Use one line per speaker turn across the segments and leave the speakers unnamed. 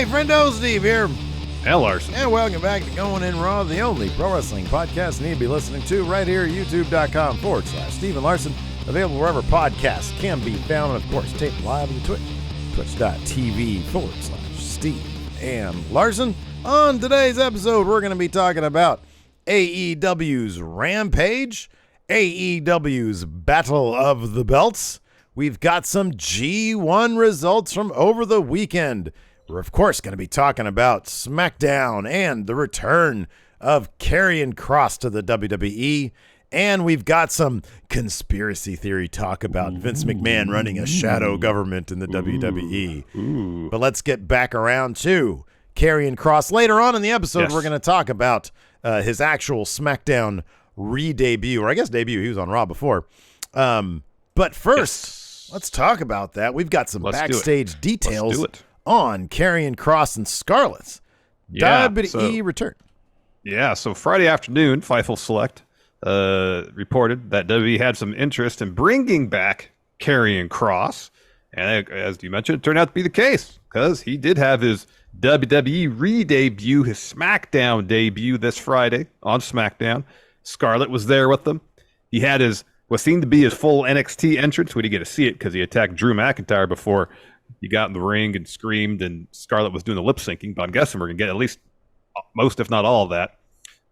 Hey, Friendo, Steve here.
And Larson.
And welcome back to Going In Raw, the only pro wrestling podcast you need to be listening to right here at youtube.com/Steve and Larson. Available wherever podcasts can be found. And, of course, taped live on Twitch, twitch.tv/Steve and Larson. On today's episode, we're going to be talking about AEW's Rampage, AEW's Battle of the Belts. We've got some G1 results from over the weekend. We're, of course, going to be talking about Smackdown and the return of Karrion Kross to the WWE. And we've got some conspiracy theory talk about Vince McMahon running a shadow government in the WWE. But let's get back around to Karrion Kross. Later on in the episode, We're going to talk about his actual Smackdown re-debut, or I guess debut. He was on Raw before. But first, let's talk about that. We've got some backstage details on Karrion Kross and Scarlett's WWE return.
Yeah, so Friday afternoon, Fightful Select reported that WWE had some interest in bringing back Karrion Kross. And as you mentioned, it turned out to be the case because he did have his WWE re-debut, his SmackDown debut this Friday on SmackDown. Scarlett was there with them. He had what seemed to be his full NXT entrance. We didn't get to see it because he attacked Drew McIntyre before he got in the ring and screamed, and Scarlett was doing the lip syncing. But I'm guessing we're going to get at least most, if not all, of that.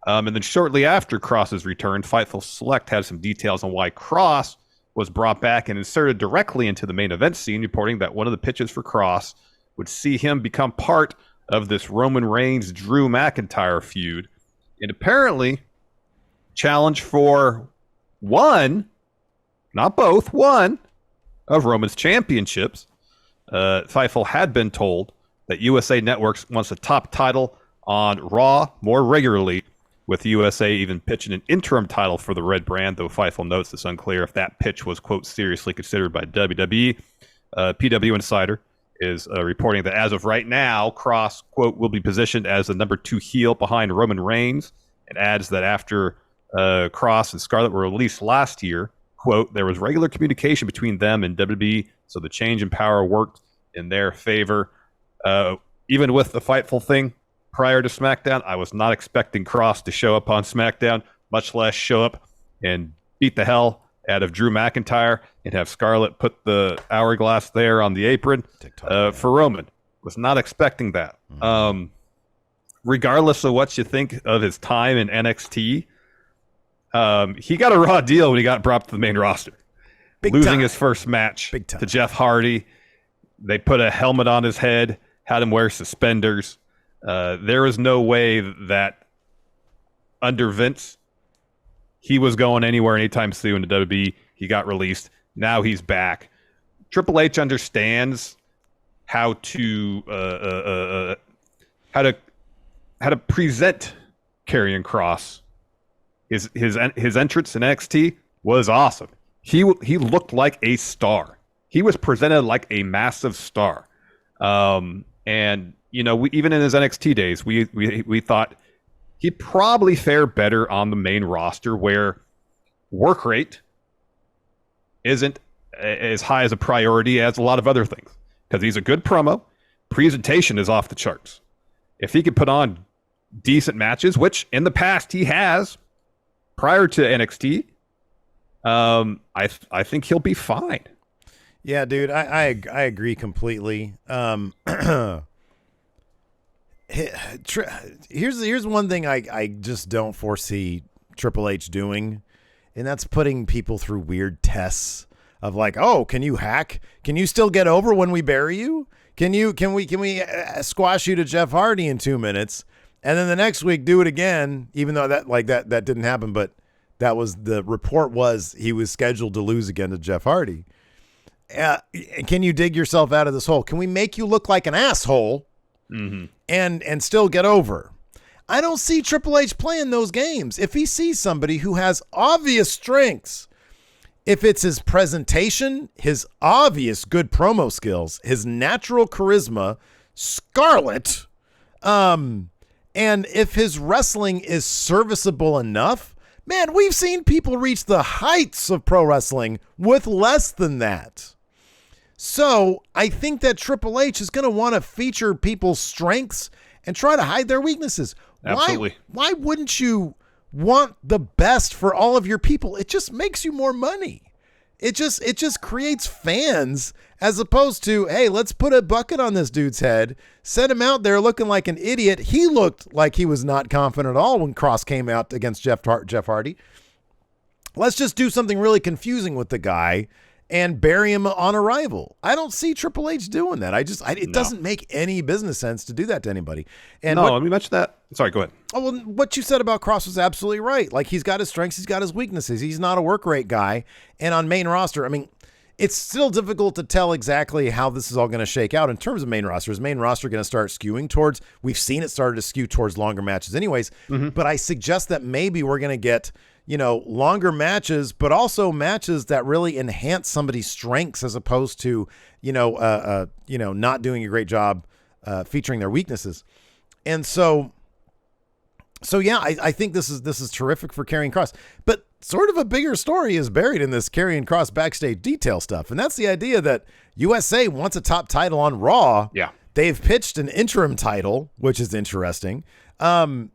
And then shortly after Kross's return, Fightful Select had some details on why Kross was brought back and inserted directly into the main event scene, reporting that one of the pitches for Kross would see him become part of this Roman Reigns-Drew McIntyre feud. And apparently, challenge for one, not both, one of Roman's championships. Fightful had been told that USA Networks wants a top title on Raw more regularly, with USA even pitching an interim title for the Red brand, though Fightful notes it's unclear if that pitch was, quote, seriously considered by WWE. PW Insider is reporting that as of right now, Kross, quote, will be positioned as the number 2 heel behind Roman Reigns, and adds that after Kross and Scarlett were released last year, quote, there was regular communication between them and WWE, so the change in power worked in their favor. Even with the Fightful thing prior to SmackDown, I was not expecting Kross to show up on SmackDown, much less show up and beat the hell out of Drew McIntyre and have Scarlett put the hourglass there on the apron for Roman. Was not expecting that. Regardless of what you think of his time in NXT, he got a raw deal when he got brought to the main roster. Losing his first match to Jeff Hardy. They put a helmet on his head, had him wear suspenders. There is no way that under Vince, he was going anywhere anytime soon to WWE. He got released. Now he's back. Triple H understands how to present Karrion Kross. His entrance in NXT was awesome. He looked like a star. He was presented like a massive star. And you know, even in his NXT days, we thought he'd probably fare better on the main roster, where work rate isn't as high as a priority as a lot of other things. Because he's a good promo, presentation is off the charts. If he could put on decent matches, which in the past he has, prior to NXT, I think he'll be fine.
Yeah, dude, I agree completely. Here's one thing I just don't foresee Triple H doing, and that's putting people through weird tests of like, oh, can you hack? Can you still get over when we bury you? Can we squash you to Jeff Hardy in 2 minutes, and then the next week do it again? Even though that didn't happen, but that was the report was he was scheduled to lose again to Jeff Hardy. Can you dig yourself out of this hole? Can we make you look like an asshole and still get over? I don't see Triple H playing those games. If he sees somebody who has obvious strengths, if it's his presentation, his obvious good promo skills, his natural charisma, Scarlett, and if his wrestling is serviceable enough, man, we've seen people reach the heights of pro wrestling with less than that. So I think that Triple H is going to want to feature people's strengths and try to hide their weaknesses.
Absolutely.
Why wouldn't you want the best for all of your people? It just makes you more money. It just creates fans, as opposed to, hey, let's put a bucket on this dude's head, set him out there looking like an idiot. He looked like he was not confident at all when Kross came out against Jeff Hardy. Let's just do something really confusing with the guy and bury him on arrival. I don't see Triple H doing that. It doesn't make any business sense to do that to anybody. And
let me mention that. Sorry, go ahead.
Oh, well, what you said about Kross was absolutely right. Like, he's got his strengths, he's got his weaknesses. He's not a work rate guy. And on main roster, I mean, it's still difficult to tell exactly how this is all going to shake out in terms of main roster. Is main roster going to start skewing towards, we've seen it started to skew towards longer matches anyways, but I suggest that maybe we're going to get, longer matches, but also matches that really enhance somebody's strengths as opposed to, not doing a great job featuring their weaknesses. And so yeah, I think this is terrific for Karrion Kross, but sort of a bigger story is buried in this Karrion Kross backstage detail stuff. And that's the idea that USA wants a top title on Raw.
Yeah.
They've pitched an interim title, which is interesting. And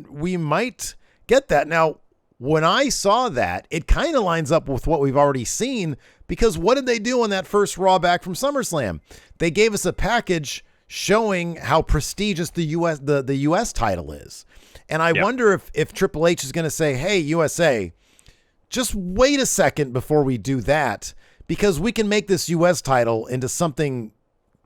we might get that. Now, when I saw that, it kind of lines up with what we've already seen, because what did they do on that first Raw back from SummerSlam? They gave us a package showing how prestigious the US title is. And I wonder if Triple H is going to say, hey, USA, just wait a second before we do that, because we can make this US title into something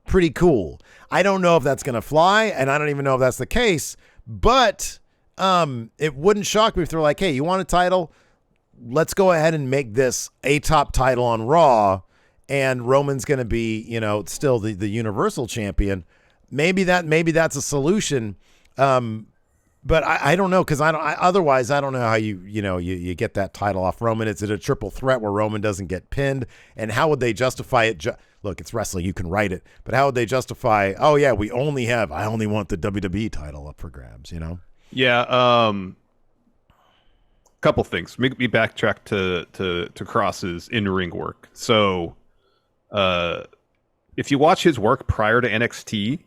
pretty cool. I don't know if that's going to fly, and I don't even know if that's the case, but it wouldn't shock me if they're like, hey, you want a title? Let's go ahead and make this a top title on Raw, and Roman's going to be, still the Universal Champion. Maybe that's a solution. But I don't know, because otherwise I don't know how you get that title off Roman. Is it a triple threat where Roman doesn't get pinned? And how would they justify it? Look, it's wrestling. You can write it. But how would they justify, oh, yeah, I only want the WWE title up for grabs,
Yeah. Couple things. Make me backtrack to Kross's in-ring work. So if you watch his work prior to NXT,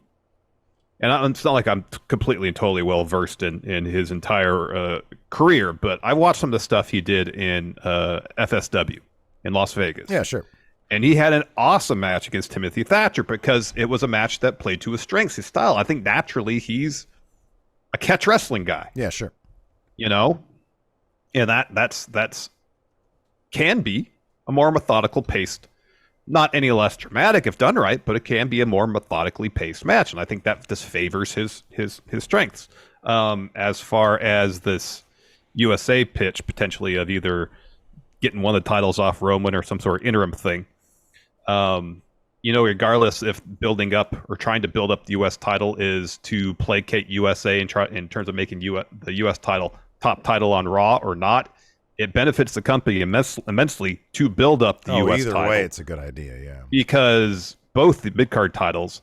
and it's not like I'm completely and totally well versed in his entire career, but I watched some of the stuff he did in FSW in Las Vegas.
Yeah, sure.
And he had an awesome match against Timothy Thatcher because it was a match that played to his strengths, his style. I think naturally he's a catch wrestling guy.
Yeah, sure.
And that's can be a more methodical paced, not any less dramatic if done right, but it can be a more methodically paced match. And I think that this favors his strengths. As far as this USA pitch potentially of either getting one of the titles off Roman or some sort of interim thing, regardless if building up or trying to build up the US title is to placate USA and try in terms of making the US title top title on Raw or not, it benefits the company immensely to build up the US title.
Either way, it's a good idea, yeah.
Because both the mid-card titles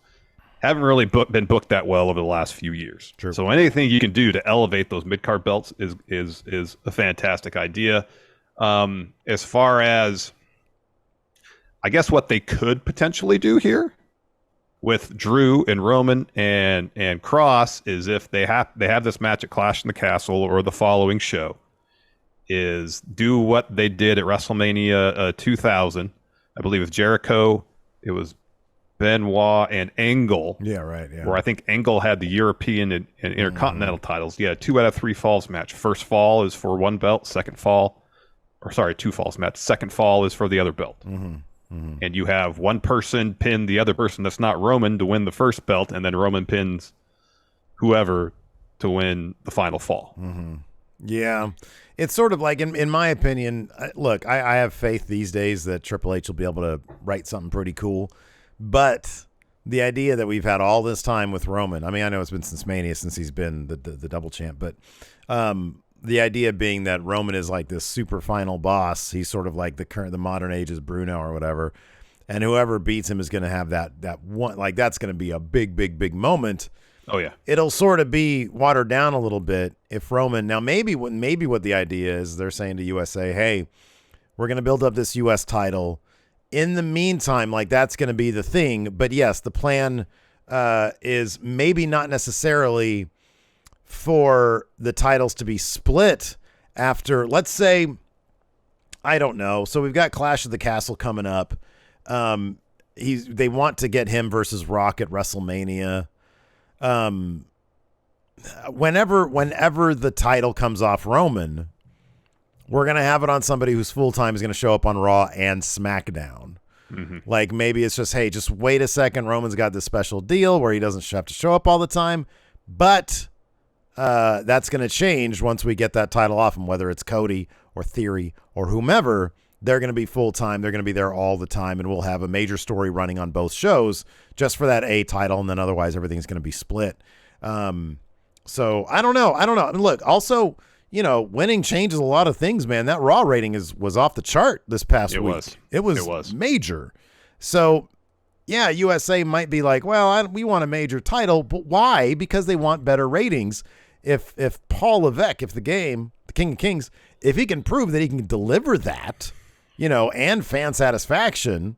haven't really been booked that well over the last few years.
True.
So anything you can do to elevate those mid-card belts is a fantastic idea. As far as, I guess, what they could potentially do here with Drew and Roman and Kross is if they have this match at Clash in the Castle or the following show, is do what they did at WrestleMania 2000. I believe with Jericho, it was Benoit and Angle.
Yeah, right. Yeah.
Where I think Angle had the European and Intercontinental titles. Yeah, 2 out of 3 falls match. First fall is for one belt. 2 falls match. Second fall is for the other belt. And you have one person pin the other person that's not Roman to win the first belt, and then Roman pins whoever to win the final fall.
Yeah, it's sort of like, in my opinion, look, I have faith these days that Triple H will be able to write something pretty cool. But the idea that we've had all this time with Roman, I mean, I know it's been since Mania, since he's been the double champ, but the idea being that Roman is like this super final boss. He's sort of like the modern age's Bruno or whatever. And whoever beats him is going to have that one, like that's going to be a big moment.
Oh yeah.
It'll sort of be watered down a little bit if Roman, now maybe what the idea is, they're saying to USA, hey, we're going to build up this US title in the meantime, like that's going to be the thing. But yes, the plan is maybe not necessarily for the titles to be split after, let's say, I don't know. So we've got Clash of the Castle coming up. They want to get him versus Rock at WrestleMania. Whenever the title comes off Roman, we're going to have it on somebody who's full-time is going to show up on Raw and SmackDown. Mm-hmm. Like maybe it's just, hey, just wait a second. Roman's got this special deal where he doesn't have to show up all the time, but that's going to change once we get that title off him, whether it's Cody or Theory or whomever. They're going to be full-time. They're going to be there all the time, and we'll have a major story running on both shows just for that A title, and then otherwise everything's going to be split. So I don't know. Look, also, winning changes a lot of things, man. That Raw rating was off the chart this past week. It was major. So, yeah, USA might be like, well, we want a major title, but why? Because they want better ratings. If Paul Levesque, the King of Kings, if he can prove that he can deliver that, and fan satisfaction,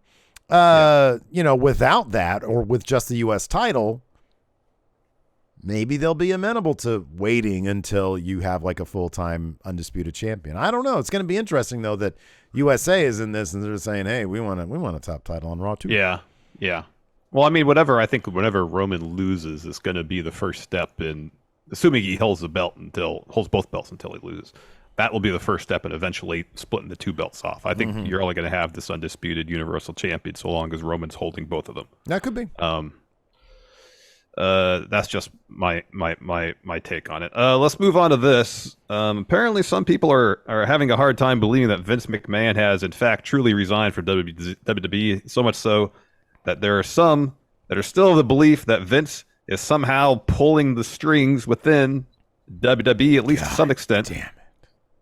without that or with just the U.S. title, maybe they'll be amenable to waiting until you have like a full-time undisputed champion. I don't know. It's going to be interesting though that USA is in this and they're saying, hey, we want a top title on Raw too.
Yeah. Well, I mean, whenever Roman loses, it's going to be the first step in, assuming he holds both belts until he loses. That will be the first step in eventually splitting the two belts off. I think you're only going to have this undisputed Universal Champion so long as Roman's holding both of them.
That could be.
That's just my take on it. Let's move on to this. Apparently, some people are having a hard time believing that Vince McMahon has, in fact, truly resigned from WWE. So much so that there are some that are still of the belief that Vince is somehow pulling the strings within WWE, at least to some extent.
Damn it.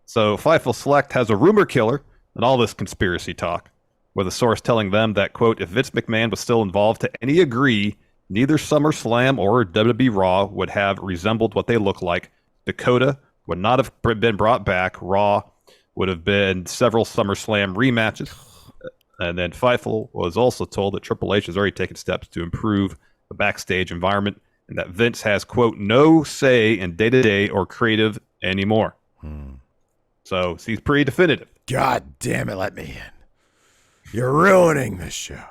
So Fightful Select has a rumor killer in all this conspiracy talk, with a source telling them that, quote, if Vince McMahon was still involved to any degree, neither SummerSlam or WWE Raw would have resembled what they look like. Dakota would not have been brought back. Raw would have been several SummerSlam rematches. And then Fightful was also told that Triple H has already taken steps to improve the backstage environment and that Vince has, quote, no say in day-to-day or creative anymore. So he's pretty definitive.
God damn it, let me in. You're ruining this show.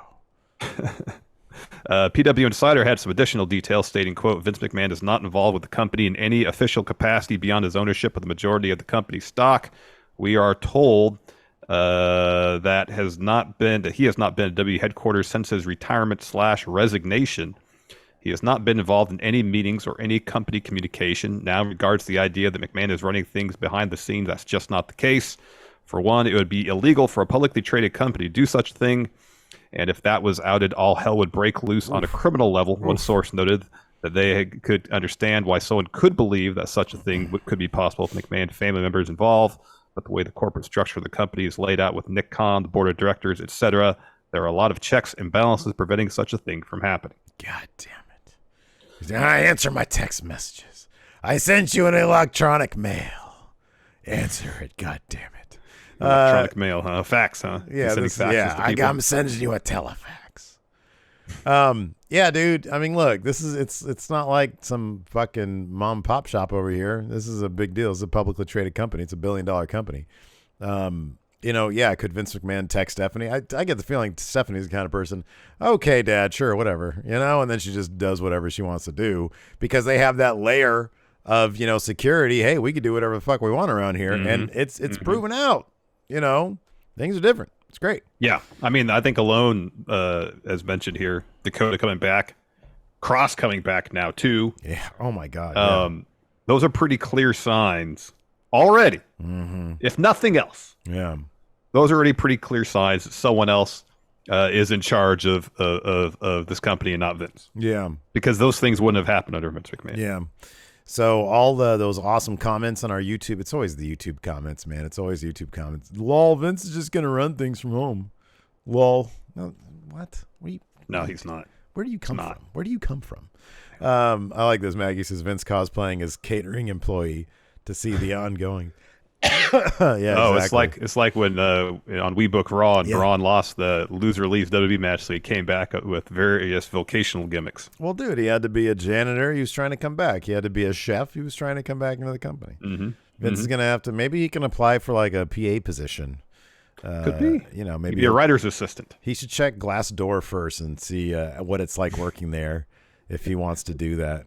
PW Insider had some additional details stating, quote, Vince McMahon is not involved with the company in any official capacity beyond his ownership of the majority of the company's stock. We are told that he has not been at W headquarters since his retirement/resignation. He has not been involved in any meetings or any company communication. Now, in regards to the idea that McMahon is running things behind the scenes, that's just not the case. For one, it would be illegal for a publicly traded company to do such a thing. And if that was outed, all hell would break loose on a criminal level. One source noted that they could understand why someone could believe that such a thing could be possible if McMahon family members involved. But the way the corporate structure of the company is laid out with Nick Khan, the board of directors, etc., there are a lot of checks and balances preventing such a thing from happening.
God damn it. I answer my text messages. I sent you an electronic mail. Answer it, god damn it.
Electronic mail, huh? Fax, huh?
Yeah, I'm sending you a telefax. Yeah, dude. I mean, look, it's not like some fucking mom and pop shop over here. This is a big deal. It's a publicly traded company. It's $1 billion company. Could Vince McMahon text Stephanie? I get the feeling Stephanie's the kind of person, okay, Dad, sure, whatever, and then she just does whatever she wants to do because they have that layer of, security. Hey, we could do whatever the fuck we want around here. And it's proven out, things are different. It's great.
Yeah. I mean, I think alone, as mentioned here, Dakota coming back, Kross coming back now too.
Yeah. Oh my God.
Those are pretty clear signs already. If nothing else.
Yeah.
Those are already pretty clear signs that someone else is in charge of this company and not Vince.
Yeah.
Because those things wouldn't have happened under Vince McMahon.
Yeah. So all those awesome comments on our YouTube, it's always the YouTube comments, man. It's always YouTube comments. Lol, Vince is just going to run things from home. Lol. No, what?
No, he's not.
Where do you come from? Where do you come from? I like this. Maggie says Vince cosplaying as catering employee to see the ongoing. Yeah,
Oh,
exactly.
it's like when on We Book Raw and
Yeah.
Braun lost the loser leaves WWE match, so he came back with various vocational gimmicks.
Well, dude, he had to be a janitor. He was trying to come back. He had to be a chef. He was trying to come back into the company.
Mm-hmm.
Vince is
Mm-hmm.
going to have to, maybe he can apply for like a PA position.
Could be.
Maybe
Be a writer's assistant.
he should check Glassdoor first and see what it's like working there if he wants to do that.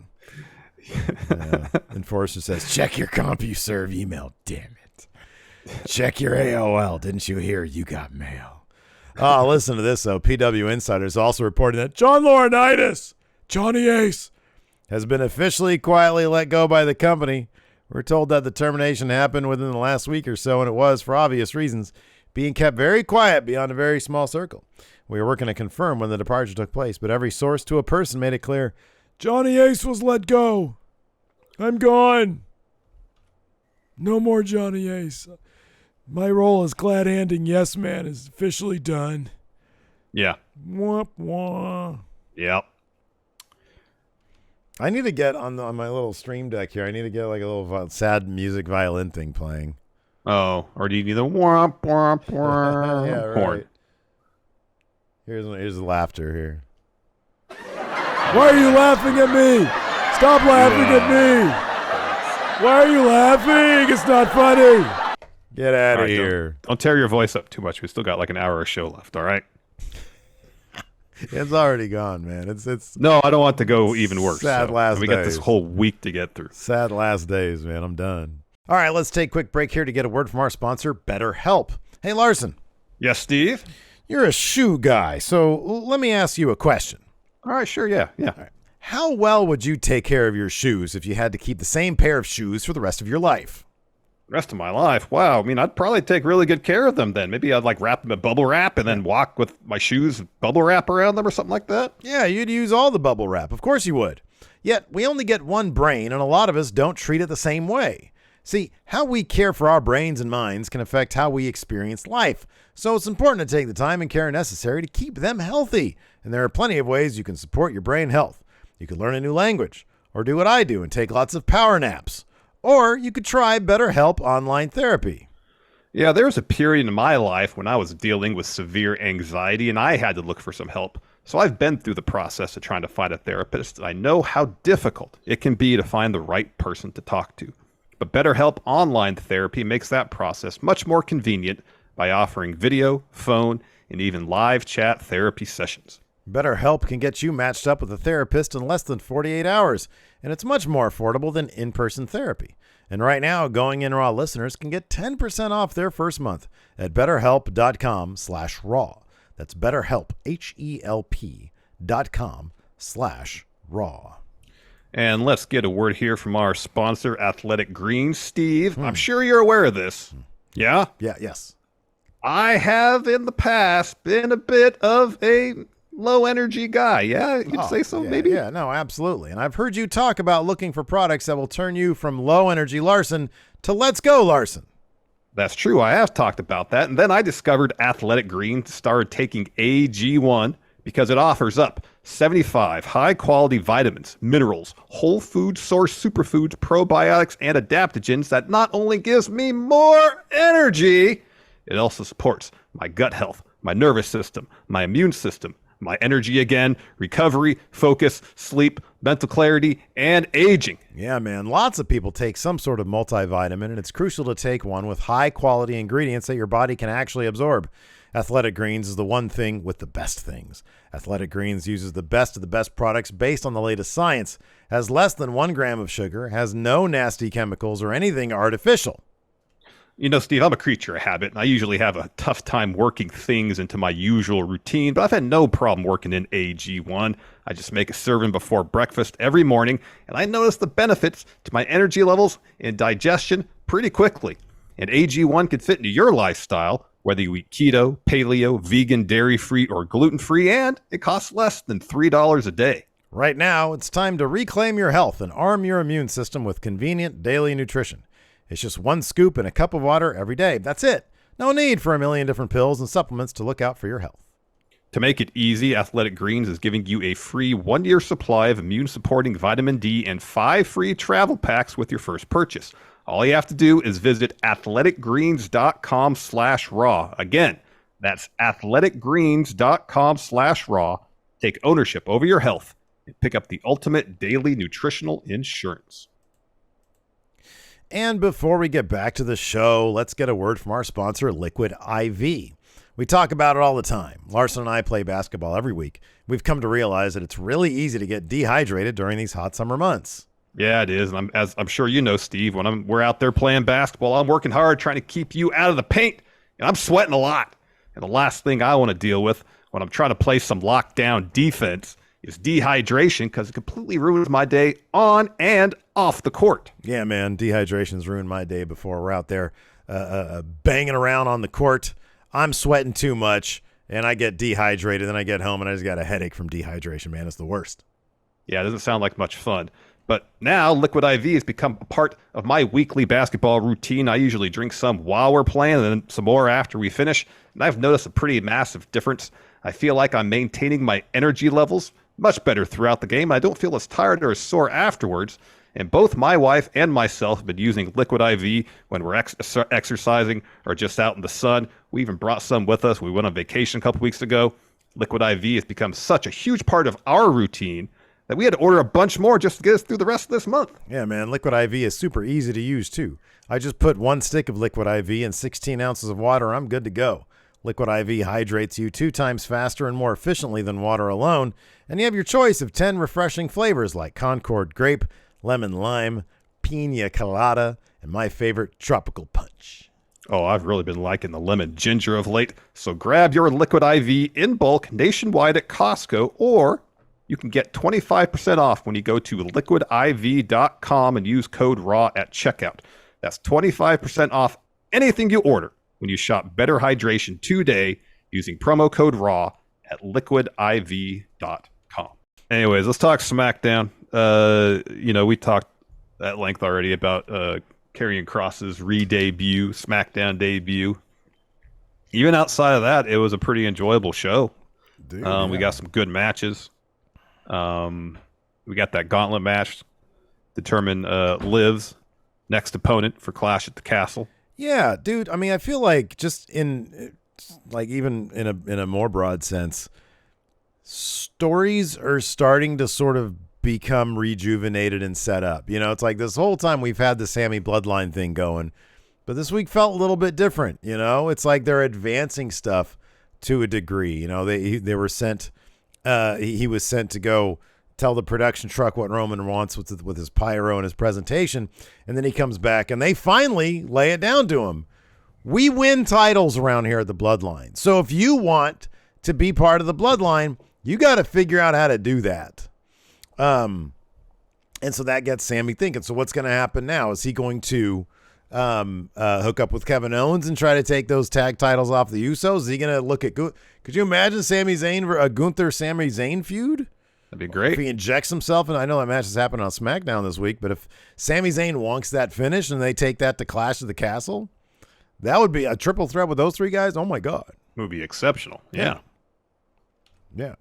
Enforcer says, check your CompuServe email. Damn it. Check your AOL. Didn't you hear? You got mail. Oh, listen to this, though. PW Insider is also reporting that John Laurinaitis, Johnny Ace, has been officially quietly let go by the company. We're told that the termination happened within the last week or so, and it was, for obvious reasons, being kept very quiet beyond a very small circle. We are working to confirm when the departure took place, but every source to a person made it clear, Johnny Ace was let go. I'm gone. No more Johnny Ace. My role as glad-handing yes man is officially done.
Yeah.
Womp womp.
Yep.
I need to get on my little stream deck here. I need to get like a little sad music violin thing playing.
Oh, or do you need the womp womp womp
Yeah, right.
horn?
Here's the laughter here. Why are you laughing at me? Stop laughing at me. Why are you laughing? It's not funny. Get out
All
of
right,
here.
Don't tear your voice up too much. We still got like an hour of show left. All right.
It's already gone, man. It's
No, I don't want to go even worse.
Sad last
we got this
days.
whole week to get through.
sad last days, man. I'm done. All right, let's take a quick break here to get a word from our sponsor, BetterHelp. Hey, Larson,
Yes, Steve.
you're a shoe guy, so let me ask you a question.
All right, sure, yeah.
How well would you take care of your shoes if you had to keep the same pair of shoes for the rest of your life?
Rest of my life, wow. I mean, I'd probably take really good care of them then. Maybe I'd like wrap them in bubble wrap and then walk with my shoes with bubble wrap around them or something like that.
Yeah, you'd use all the bubble wrap. Of course you would. Yet, we only get one brain, and a lot of us don't treat it the same way. See, how we care for our brains and minds can affect how we experience life. So it's important to take the time and care necessary to keep them healthy. And there are plenty of ways you can support your brain health. You could learn a new language, or do what I do and take lots of power naps. Or you could try BetterHelp online therapy.
Yeah, there was a period in my life when I was dealing with severe anxiety and I had to look for some help. So I've been through the process of trying to find a therapist, and I know how difficult it can be to find the right person to talk to. But BetterHelp online therapy makes that process much more convenient by offering video, phone, and even live chat therapy sessions.
BetterHelp can get you matched up with a therapist in less than 48 hours, and it's much more affordable than in-person therapy. And right now, Going In Raw listeners can get 10% off their first month at betterhelp.com/raw. That's BetterHelp, HELP.com/raw.
And let's get a word here from our sponsor, Athletic Greens. Steve, I'm sure you're aware of this. Yeah?
Yeah, yes.
I have in the past been a bit of a low energy guy. Yeah, you could say so,
yeah,
maybe?
Yeah, no, absolutely. And I've heard you talk about looking for products that will turn you from low energy Larson to let's go Larson.
That's true. I have talked about that. And then I discovered Athletic Greens, started taking AG1 because it offers up 75 high-quality vitamins, minerals, whole food source superfoods, probiotics, and adaptogens that not only gives me more energy, it also supports my gut health, my nervous system, my immune system, my energy again, recovery, focus, sleep, mental clarity, and aging.
Yeah, man. Lots of people take some sort of multivitamin, and it's crucial to take one with high-quality ingredients that your body can actually absorb. Athletic Greens is the one thing with the best things. Athletic Greens uses the best of the best products based on the latest science, has less than 1 gram of sugar, has no nasty chemicals or anything artificial.
You know, Steve, I'm a creature of habit, and I usually have a tough time working things into my usual routine, but I've had no problem working in AG1. I just make a serving before breakfast every morning, and I notice the benefits to my energy levels and digestion pretty quickly. And AG1 can fit into your lifestyle, whether you eat keto, paleo, vegan, dairy-free, or gluten-free, and it costs less than $3 a day.
Right now, it's time to reclaim your health and arm your immune system with convenient daily nutrition. It's just 1 scoop in a cup of water every day. That's it. No need for a million different pills and supplements to look out for your health.
To make it easy, Athletic Greens is giving you a free 1-year supply of immune-supporting vitamin D and 5 free travel packs with your first purchase. All you have to do is visit athleticgreens.com/raw. Again, that's athleticgreens.com/raw. Take ownership over your health and pick up the ultimate daily nutritional insurance.
And before we get back to the show, let's get a word from our sponsor, Liquid IV. We talk about it all the time. Larson and I play basketball every week. We've come to realize that it's really easy to get dehydrated during these hot summer months.
Yeah, it is. And as I'm sure you know, Steve, when we're out there playing basketball, I'm working hard trying to keep you out of the paint, and I'm sweating a lot. And the last thing I want to deal with when I'm trying to play some lockdown defense is dehydration, because it completely ruins my day on and off the court.
Yeah, man, dehydration's ruined my day before. We're out there banging around on the court. I'm sweating too much, and I get dehydrated. Then I get home, and I just got a headache from dehydration, man. It's the worst.
Yeah, it doesn't sound like much fun. But now Liquid IV has become a part of my weekly basketball routine. I usually drink some while we're playing and then some more after we finish. And I've noticed a pretty massive difference. I feel like I'm maintaining my energy levels much better throughout the game. I don't feel as tired or as sore afterwards. And both my wife and myself have been using Liquid IV when we're exercising or just out in the sun. We even brought some with us. We went on vacation a couple weeks ago. Liquid IV has become such a huge part of our routine that we had to order a bunch more just to get us through the rest of this month.
Yeah, man, Liquid IV is super easy to use, too. I just put 1 stick of Liquid IV in 16 ounces of water. I'm good to go. Liquid IV hydrates you 2 times faster and more efficiently than water alone, and you have your choice of 10 refreshing flavors like Concord Grape, Lemon Lime, Pina Colada, and my favorite, Tropical Punch.
Oh, I've really been liking the Lemon Ginger of late, so grab your Liquid IV in bulk nationwide at Costco, or you can get 25% off when you go to liquidiv.com and use code RAW at checkout. That's 25% off anything you order when you shop Better Hydration today using promo code RAW at liquidiv.com. Anyways, let's talk SmackDown. We talked at length already about Karrion Kross's re-debut, SmackDown debut. Even outside of that, it was a pretty enjoyable show. Dude, we got some good matches. We got that gauntlet match determine Liv's next opponent for Clash at the Castle.
Yeah, dude. I mean, I feel like just even in a more broad sense, stories are starting to sort of become rejuvenated and set up. You know, it's like this whole time we've had the Sammy Bloodline thing going, but this week felt a little bit different. You know, it's like they're advancing stuff to a degree. You know, they were sent. He was sent to go tell the production truck what Roman wants with his pyro and his presentation, and then he comes back and they finally lay it down to him. We win titles around here at the Bloodline. So if you want to be part of the Bloodline, you got to figure out how to do that. And so that gets Sammy thinking. So what's going to happen now? Is he going to hook up with Kevin Owens and try to take those tag titles off the Usos? Is he going to look at could you imagine Sami Zayn, a Gunther-Sami Zayn feud?
That'd be great.
If he injects himself, and I know that match has happened on SmackDown this week, but if Sami Zayn wonks that finish and they take that to Clash of the Castle, that would be a triple threat with those 3 guys. Oh, my God.
It would be exceptional. Yeah.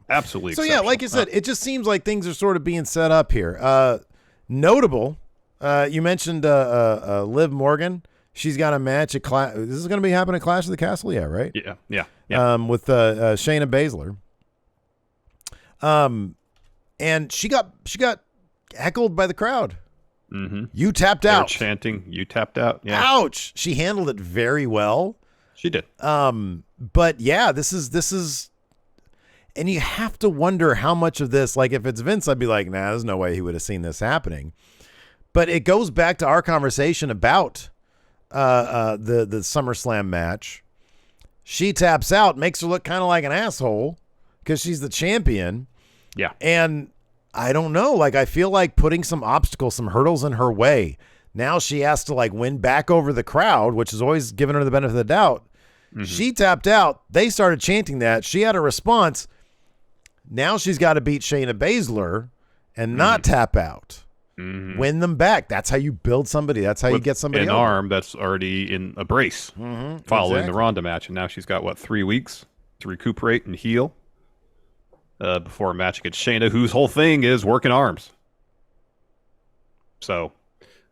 Absolutely
So,
exceptional.
yeah, like I said, it just seems like things are sort of being set up here. Notable, you mentioned Liv Morgan. She's got a match at Clash. This is going to be happening at Clash of the Castle, yeah, right?
Yeah.
With Shayna Baszler. And she got heckled by the crowd.
Mm-hmm.
You tapped
They're
out.
chanting, you tapped out. Yeah.
Ouch. She handled it very well.
She did.
But yeah, this is, and you have to wonder how much of this, like if it's Vince, I'd be like, nah, there's no way he would have seen this happening. But it goes back to our conversation about the SummerSlam match. She taps out, makes her look kind of like an asshole because she's the champion.
Yeah.
And I don't know, like I feel like putting some obstacles, some hurdles in her way. Now she has to like win back over the crowd, which is always giving her the benefit of the doubt. Mm-hmm. She tapped out. They started chanting that. She had a response. Now she's got to beat Shayna Baszler and not tap out. Mm-hmm. Win them back. That's how you build somebody. That's how you get somebody
an
over.
Arm that's already in a brace following the Ronda match. And now she's got, 3 weeks to recuperate and heal before a match against Shayna, whose whole thing is working arms. So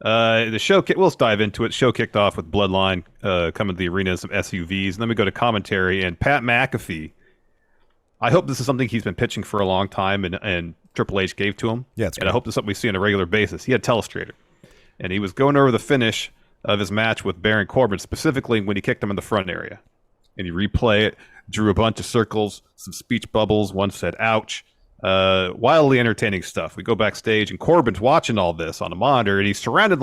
The show, let's dive into it. Show kicked off with Bloodline coming to the arena in some SUVs. And then we go to commentary, and Pat McAfee. I hope this is something he's been pitching for a long time, and Triple H gave to him.
Yeah, it's
and
great.
I hope this is something we see on a regular basis. He had Telestrator, and he was going over the finish of his match with Baron Corbin, specifically when he kicked him in the front area. And he replay it, drew a bunch of circles, some speech bubbles. One said, ouch. Wildly entertaining stuff. We go backstage, and Corbin's watching all this on a monitor, and he's surrounded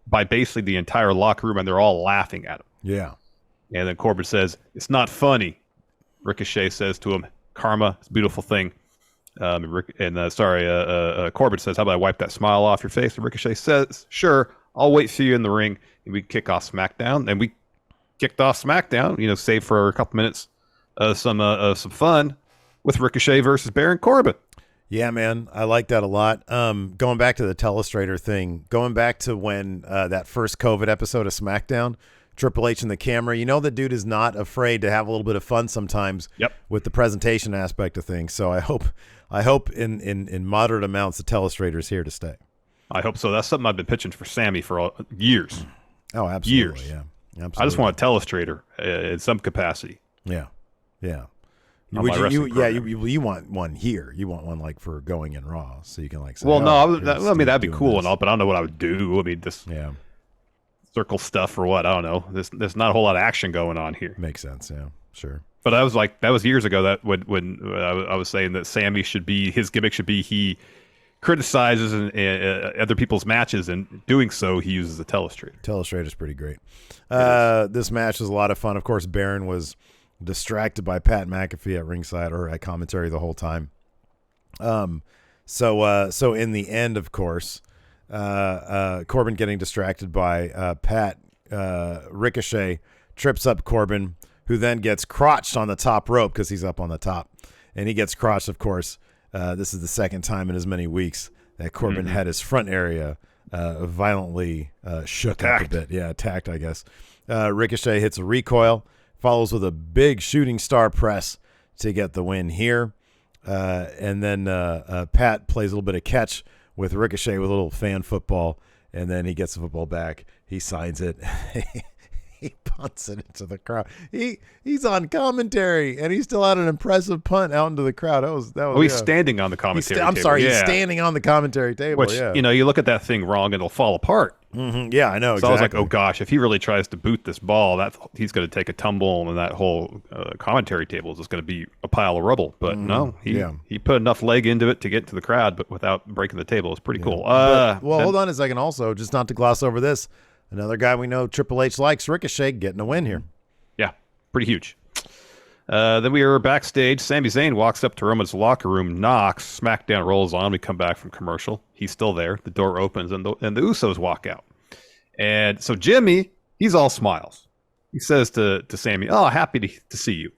by basically the entire locker room, and they're all laughing at him.
Yeah.
And then Corbin says, it's not funny. Ricochet says to him, karma, it's a beautiful thing. Corbin says, how about I wipe that smile off your face? And Ricochet says, sure, I'll wait for you in the ring. And we kick off SmackDown. And we kicked off SmackDown, save for a couple minutes some fun with Ricochet versus Baron Corbin.
Yeah, man, I like that a lot. Going back to the Telestrator thing, going back to when that first COVID episode of SmackDown, Triple H and the camera, the dude is not afraid to have a little bit of fun sometimes.
Yep.
With the presentation aspect of things. So I hope in moderate amounts the Telestrator is here to stay.
I hope so. That's something I've been pitching for Sammy for years.
Oh, absolutely.
Years.
Yeah, absolutely.
I just want a Telestrator in some capacity.
Yeah.
On my wrestling program.
You want one here. You want one for going in Raw, so you can say.
Well, no, that'd be
doing
cool
this.
and all, but I don't know what I would do. I mean, just circle stuff or what? I don't know. There's not a whole lot of action going on here.
Makes sense. Yeah, sure.
But that was years ago. That when I was saying that Sammy his gimmick should be he criticizes other people's matches, and doing so he uses a Telestrator.
Telestrator's pretty great. This match was a lot of fun. Of course, Baron was distracted by Pat McAfee at ringside or at commentary the whole time. So in the end, of course, Corbin getting distracted by Pat, Ricochet trips up Corbin, who then gets crotched on the top rope because he's up on the top, and he gets crotched. Of course, this is the second time in as many weeks that Corbin had his front area violently shook up a bit. Yeah, attacked, I guess. Ricochet hits a recoil, follows with a big shooting star press to get the win here. And then Pat plays a little bit of catch with Ricochet with a little fan football, and then he gets the football back. He signs it. He punts it into the crowd. He's on commentary, and he still had an impressive punt out into the crowd. That was.
He's standing on the commentary table.
He's standing on the commentary table.
Which, you look at that thing wrong, and it'll fall apart.
Mm-hmm. Yeah, I know.
So exactly. I was like, oh gosh, if he really tries to boot this ball, he's going to take a tumble, and that whole commentary table is just going to be a pile of rubble. But no, he put enough leg into it to get to the crowd, but without breaking the table. It's pretty cool.
Hold on a second. Also, just not to gloss over this, another guy we know Triple H likes, Ricochet, getting a win here.
Yeah, pretty huge. Then we are backstage. Sami Zayn walks up to Roman's locker room, knocks. SmackDown rolls on. We come back from commercial. He's still there. The door opens, and the Usos walk out. And so Jimmy, he's all smiles. He says to Sami, "Oh, happy to see you."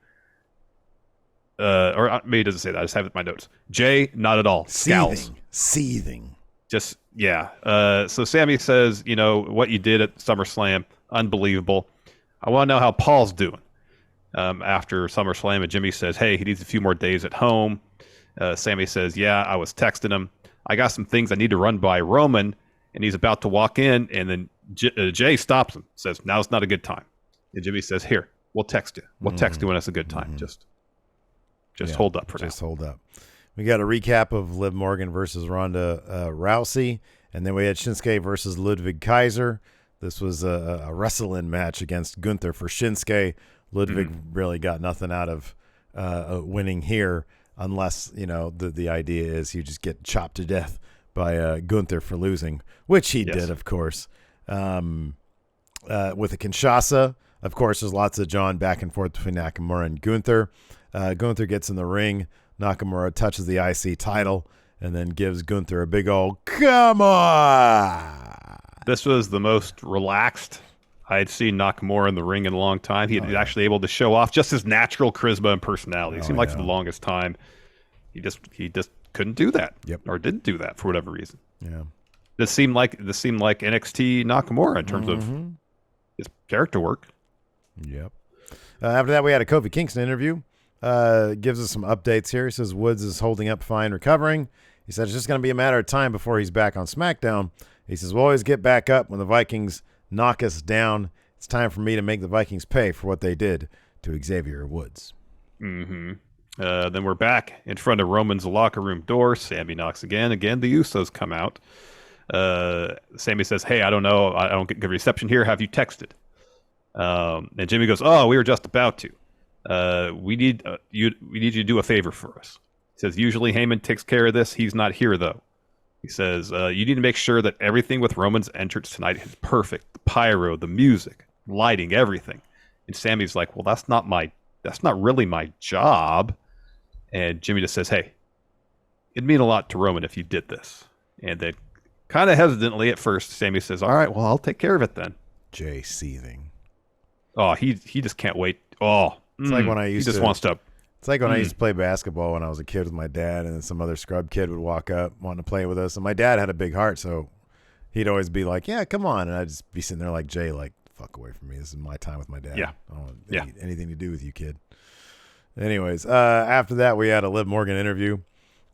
Or maybe he doesn't say that. I just have it in my notes. Jay, not at all. Scowls.
Seething.
Just, yeah. So Sami says, what you did at SummerSlam, unbelievable. I want to know how Paul's doing. After SummerSlam, and Jimmy says, hey, he needs a few more days at home. Sami says, yeah, I was texting him. I got some things I need to run by Roman, and he's about to walk in, and then Jay stops him, says, now's not a good time. And Jimmy says, here, we'll text you. We'll text you when it's a good time. Just hold up for now.
Just hold up. We got a recap of Liv Morgan versus Ronda Rousey, and then we had Shinsuke versus Ludwig Kaiser. This was a wrestling match against Gunther for Shinsuke. Ludwig really got nothing out of winning here, unless the idea is you just get chopped to death by Gunther for losing, which he did, of course. With a Kinshasa, of course, there's lots of John back and forth between Nakamura and Gunther. Gunther gets in the ring. Nakamura touches the IC title and then gives Gunther a big old come on.
This was the most relaxed I had seen Nakamura in the ring in a long time. He had actually able to show off just his natural charisma and personality. It seemed like for the longest time, he just couldn't do that, or didn't do that for whatever reason.
Yeah,
this seemed like NXT Nakamura in terms of his character work.
Yep. After that, we had a Kofi Kingston interview. Gives us some updates here. He says Woods is holding up fine, recovering. He said it's just going to be a matter of time before he's back on SmackDown. He says, we'll always get back up when the Vikings knock us down. It's time for me to make the Vikings pay for what they did to Xavier Woods.
Mm-hmm. Then we're back in front of Roman's locker room door. Sammy knocks again. Again, the Usos come out. Sammy says, hey, I don't know. I don't get good reception here. Have you texted? And Jimmy goes, oh, we were just about to. We need you to do a favor for us. He says, usually Heyman takes care of this. He's not here, though. He says, you need to make sure that everything with Roman's entrance tonight is perfect. The pyro, the music, lighting, everything. And Sammy's like, well, that's not really my job. And Jimmy just says, hey, it'd mean a lot to Roman if you did this. And then kind of hesitantly at first, Sammy says, all right, well, I'll take care of it then.
Jay seething.
Oh, he just can't wait. Oh,
it's like when I used
he just wants to.
It's like when I used to play basketball when I was a kid with my dad, and then some other scrub kid would walk up wanting to play with us. And my dad had a big heart, so he'd always be like, yeah, come on. And I'd just be sitting there like, Jay, like, fuck away from me. This is my time with my dad.
Yeah.
I don't want anything to do with you, kid. Anyways, after that, we had a Liv Morgan interview.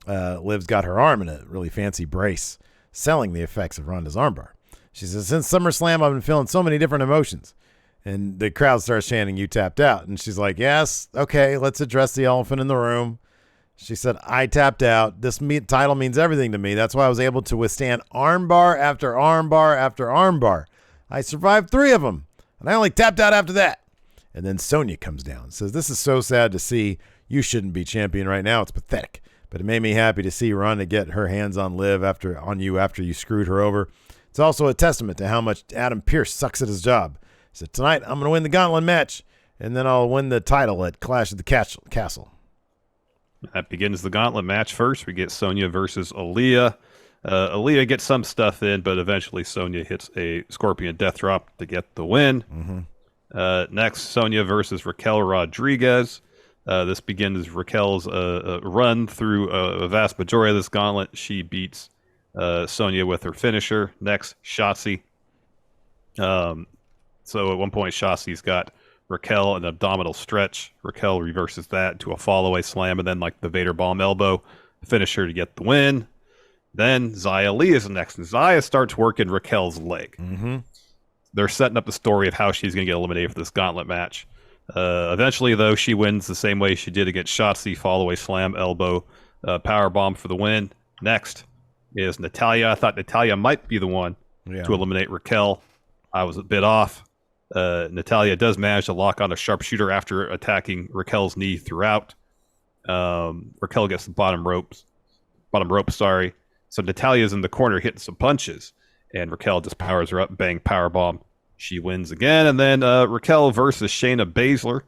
Liv's got her arm in a really fancy brace, selling the effects of Ronda's armbar. She says, since SummerSlam, I've been feeling so many different emotions. And the crowd starts chanting, you tapped out. And she's like, yes, okay, let's address the elephant in the room. She said, I tapped out. This title means everything to me. That's why I was able to withstand armbar after armbar after armbar. I survived 3 of them, and I only tapped out after that. And then Sonya comes down and says, this is so sad to see. You shouldn't be champion right now. It's pathetic. But it made me happy to see Ronda get her hands on Liv after you screwed her over. It's also a testament to how much Adam Pearce sucks at his job. So tonight, I'm going to win the gauntlet match, and then I'll win the title at Clash at the Castle.
That begins the gauntlet match first. We get Sonya versus Aaliyah. Aaliyah gets some stuff in, but eventually Sonya hits a Scorpion Death Drop to get the win.
Mm-hmm.
Next, Sonya versus Raquel Rodriguez. This begins Raquel's run through a vast majority of this gauntlet. She beats Sonya with her finisher. Next, Shotzi. So at one point, Shotzi's got Raquel an abdominal stretch. Raquel reverses that to a fallaway slam, and then like the Vader bomb elbow finisher to get the win. Then Xia Li is next, and Xia starts working Raquel's leg.
Mm-hmm.
They're setting up the story of how she's going to get eliminated for this gauntlet match. Eventually, though, she wins the same way she did against Shotzi, fallaway slam, elbow, power bomb for the win. Next is Natalya. I thought Natalya might be the one to eliminate Raquel. I was a bit off. Natalya does manage to lock on a sharpshooter after attacking Raquel's knee throughout. Raquel gets the bottom rope. So Natalya's in the corner hitting some punches, and Raquel just powers her up, bang, powerbomb. She wins again, and then Raquel versus Shayna Baszler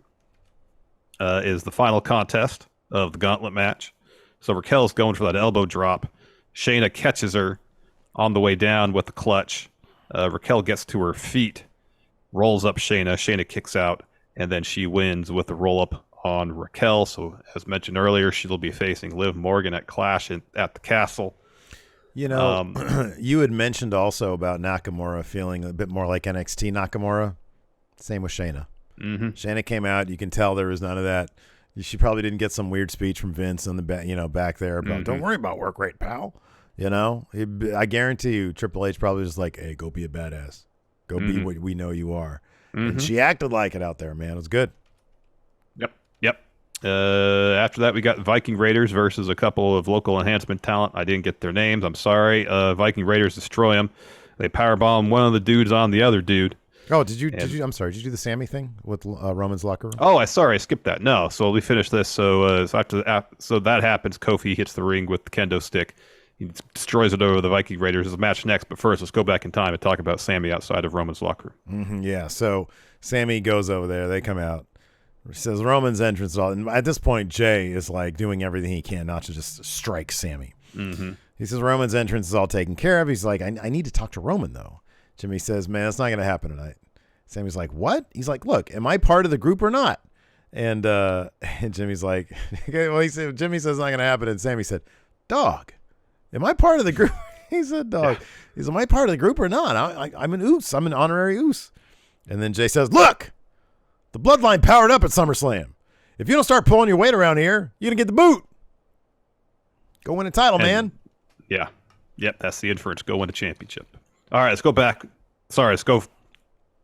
is the final contest of the gauntlet match. So Raquel's going for that elbow drop. Shayna catches her on the way down with the clutch. Raquel gets to her feet, rolls up Shayna. Shayna kicks out, and then she wins with the roll-up on Raquel. So, as mentioned earlier, she'll be facing Liv Morgan at Clash at the Castle.
You know, you had mentioned also about Nakamura feeling a bit more like NXT Nakamura. Same with Shayna.
Mm-hmm.
Shayna came out. You can tell there was none of that. She probably didn't get some weird speech from Vince on the back there about "Don't worry about work rate, pal." You know, I guarantee you, Triple H probably was like, "Hey, go be a badass. Go be what we know you are." And she acted like it out there, man. It was good.
Yep. After that, we got Viking Raiders versus a couple of local enhancement talent. I didn't get their names. I'm sorry. Viking Raiders destroy them. They powerbomb one of the dudes on the other dude.
Oh, did you? I'm sorry. Did you do the Sammy thing with Roman's locker room?
Oh, I skipped that. No. So we finished this. So so that happens. Kofi hits the ring with the kendo stick. He destroys it over the Viking Raiders. There's a match next, but first, let's go back in time and talk about Sammy outside of Roman's locker room.
Mm-hmm, yeah. So Sammy goes over there. They come out. He says Roman's entrance. And at this point, Jay is like doing everything he can not to just strike Sammy.
Mm-hmm.
He says Roman's entrance is all taken care of. He's like, I need to talk to Roman, though. Jimmy says, man, that's not going to happen tonight. Sammy's like, what? He's like, look, am I part of the group or not? And Jimmy's like, well, Jimmy says it's not going to happen. And Sammy said, dog, am I part of the group? He said, dog. Yeah. He said, am I part of the group or not? I'm an oos. I'm an honorary oos. And then Jay says, look, the bloodline powered up at SummerSlam. If you don't start pulling your weight around here, you're going to get the boot. Go win a title, man.
Yeah. Yep, that's the inference. Go win a championship. All right, let's go back. Sorry, let's go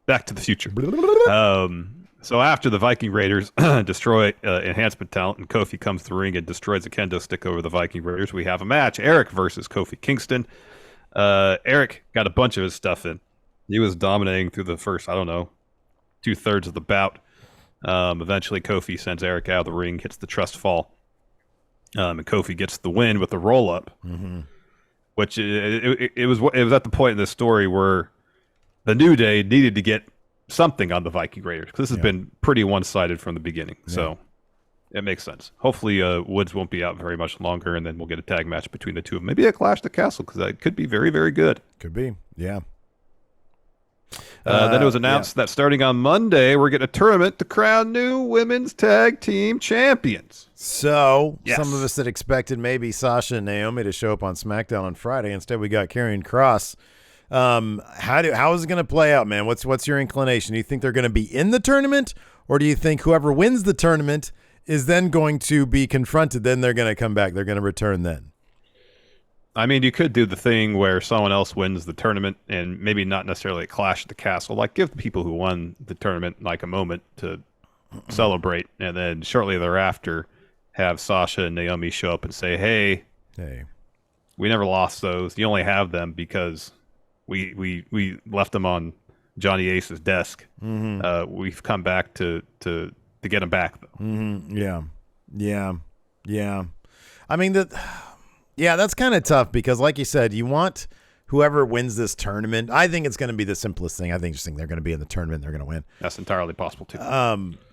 back to the future. So after the Viking Raiders destroy Enhancement Talent and Kofi comes to the ring and destroys a kendo stick over the Viking Raiders, we have a match. Eric versus Kofi Kingston. Eric got a bunch of his stuff in. He was dominating through the first, 2/3 of the bout. Eventually, Kofi sends Eric out of the ring, hits the trust fall. And Kofi gets the win with the roll-up.
Mm-hmm.
Which it was at the point in the story where the New Day needed to get something on the Viking Raiders, because this has been pretty one-sided from the beginning. So it makes sense. Hopefully Woods won't be out very much longer, and then we'll get a tag match between the two of them. Maybe a Clash at the Castle, because that could be very, very good.
Could be, yeah.
Then it was announced that starting on Monday, we're getting a tournament to crown new women's tag team champions.
So some of us had expected maybe Sasha and Naomi to show up on SmackDown on Friday. Instead, we got Karrion Kross. How is it going to play out, man? What's your inclination? Do you think they're going to be in the tournament, or do you think whoever wins the tournament is then going to be confronted? Then they're going to come back. They're going to return then.
I mean, you could do the thing where someone else wins the tournament and maybe not necessarily a Clash at the Castle. Like, give the people who won the tournament like a moment to celebrate, and then shortly thereafter have Sasha and Naomi show up and say, hey, we never lost those. You only have them because we left them on Johnny Ace's desk.
Mm-hmm.
We've come back to get them back, though.
Mm-hmm. Yeah. I mean, that's kind of tough because, like you said, you want whoever wins this tournament. I think it's going to be the simplest thing. I think they're going to be in the tournament. They're going to win.
That's entirely possible, too.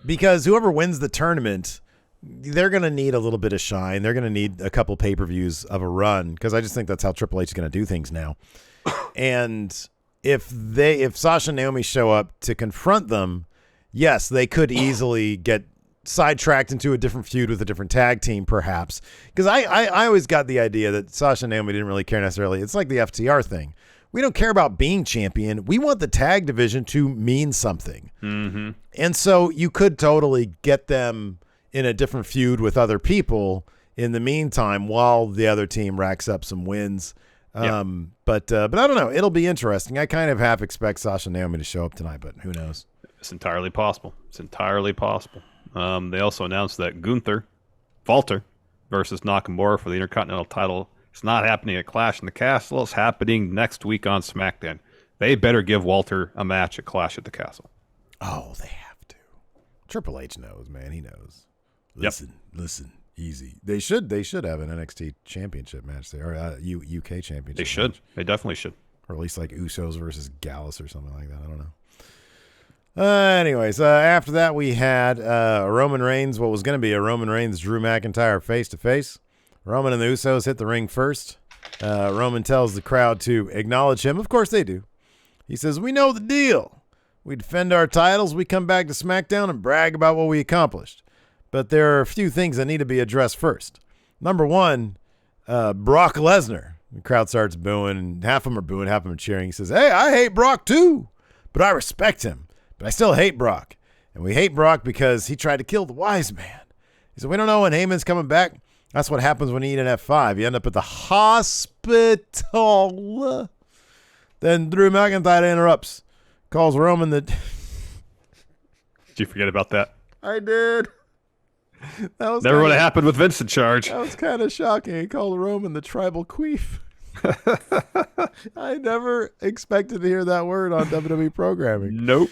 Because whoever wins the tournament, they're going to need a little bit of shine. They're going to need a couple pay-per-views of a run, because I just think that's how Triple H is going to do things now. And if Sasha and Naomi show up to confront them, yes, they could easily get sidetracked into a different feud with a different tag team, perhaps. Because I always got the idea that Sasha and Naomi didn't really care necessarily. It's like the FTR thing. We don't care about being champion. We want the tag division to mean something.
Mm-hmm.
And so you could totally get them in a different feud with other people in the meantime while the other team racks up some wins. But I don't know. It'll be interesting. I kind of half expect Sasha and Naomi to show up tonight, but who knows?
It's entirely possible. They also announced that Walter versus Nakamura for the Intercontinental title. It's not happening at Clash in the Castle. It's happening next week on SmackDown. They better give Walter a match at Clash at the Castle.
Oh, they have to. Triple H knows, man. He knows. Listen. Easy. They should have an NXT championship match there, or UK championship.
They should.
Match.
They definitely should.
Or at least like Usos versus Gallus or something like that. I don't know. Anyways, after that we had Roman Reigns, what was going to be a Roman Reigns Drew McIntyre face-to-face. Roman and the Usos hit the ring first. Roman tells the crowd to acknowledge him. Of course they do. He says, "We know the deal. We defend our titles. We come back to SmackDown and brag about what we accomplished. But there are a few things that need to be addressed first. Number one, Brock Lesnar." The crowd starts booing, and half of them are booing, half of them are cheering. He says, "Hey, I hate Brock too, but I respect him. But I still hate Brock. And we hate Brock because he tried to kill the wise man." He said, "We don't know when Heyman's coming back. That's what happens when you eat an F5. You end up at the hospital." Then Drew McIntyre interrupts, calls Roman the...
Did you forget about that?
I did. That was
never would have happened with Vince in charge.
That was kind of shocking. He called Roman the tribal queef. I never expected to hear that word on WWE programming.
Nope.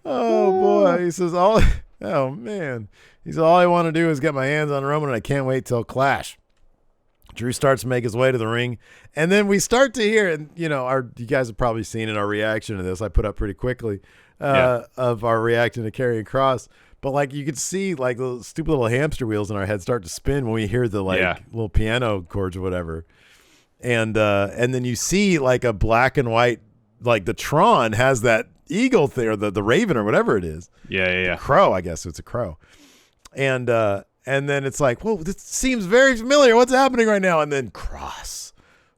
Oh boy. He says, "Oh man." He said, "All I want to do is get my hands on Roman, and I can't wait till Clash." Drew starts to make his way to the ring, and then we start to hear, and you guys have probably seen in our reaction to this, I put up pretty quickly of our reaction to Karrion Kross. But like you could see like the stupid little hamster wheels in our head start to spin when we hear the little piano chords or whatever. And then you see like a black and white, like the Tron has that eagle thing, or the Raven or whatever it is.
Yeah.
Crow, I guess it's a crow. And then it's like, whoa, this seems very familiar. What's happening right now? And then Kross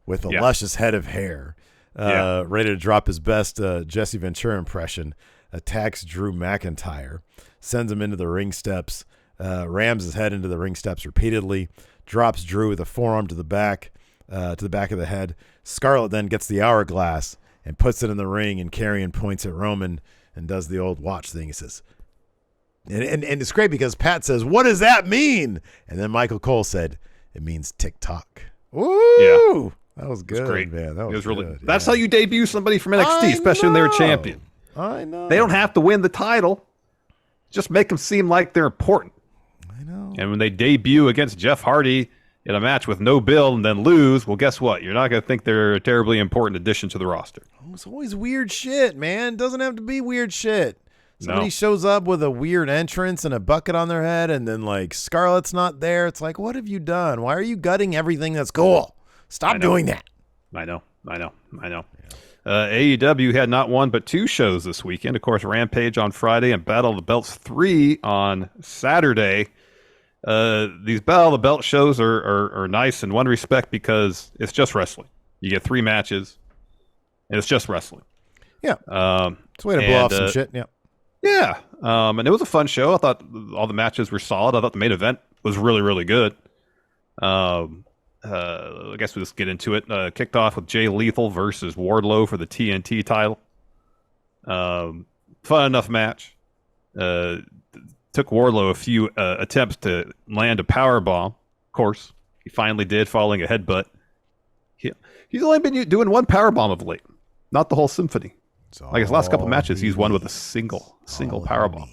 with a luscious head of hair, ready to drop his best Jesse Ventura impression, attacks Drew McIntyre, sends him into the ring steps, rams his head into the ring steps repeatedly, drops Drew with a forearm to the back of the head. Scarlett then gets the hourglass and puts it in the ring, and Karrion points at Roman and does the old watch thing. He says, and it's great because Pat says, "What does that mean?" And then Michael Cole said, "It means TikTok." Woo!
Yeah.
That was good,
It was great.
man. That was
really.
good.
That's how you debut somebody from NXT, especially when they were champion.
I know.
They don't have to win the title. Just make them seem like they're important.
I know.
And when they debut against Jeff Hardy in a match with no bill and then lose, well, guess what? You're not going to think they're a terribly important addition to the roster.
It's always weird shit, man. It doesn't have to be weird shit. Somebody
No.
shows up with a weird entrance and a bucket on their head, and then, like, Scarlett's not there. It's like, what have you done? Why are you gutting everything that's cool? Stop doing that.
I know. AEW had not one but two shows this weekend. Of course, Rampage on Friday and Battle of the Belts 3 on Saturday. These Battle of the Belt shows are nice in one respect because it's just wrestling. You get 3 matches, and it's just wrestling.
Yeah. It's a way to blow off some shit. Yeah.
Yeah. And it was a fun show. I thought all the matches were solid. I thought the main event was really, really good. I guess we'll just get into it. Kicked off with Jay Lethal versus Wardlow for the TNT title. Fun enough match. Took Wardlow a few attempts to land a power bomb. Of course, he finally did, following a headbutt. He's only been doing one power bomb of late, not the whole symphony. Like his last couple matches, he's won with a single power bomb.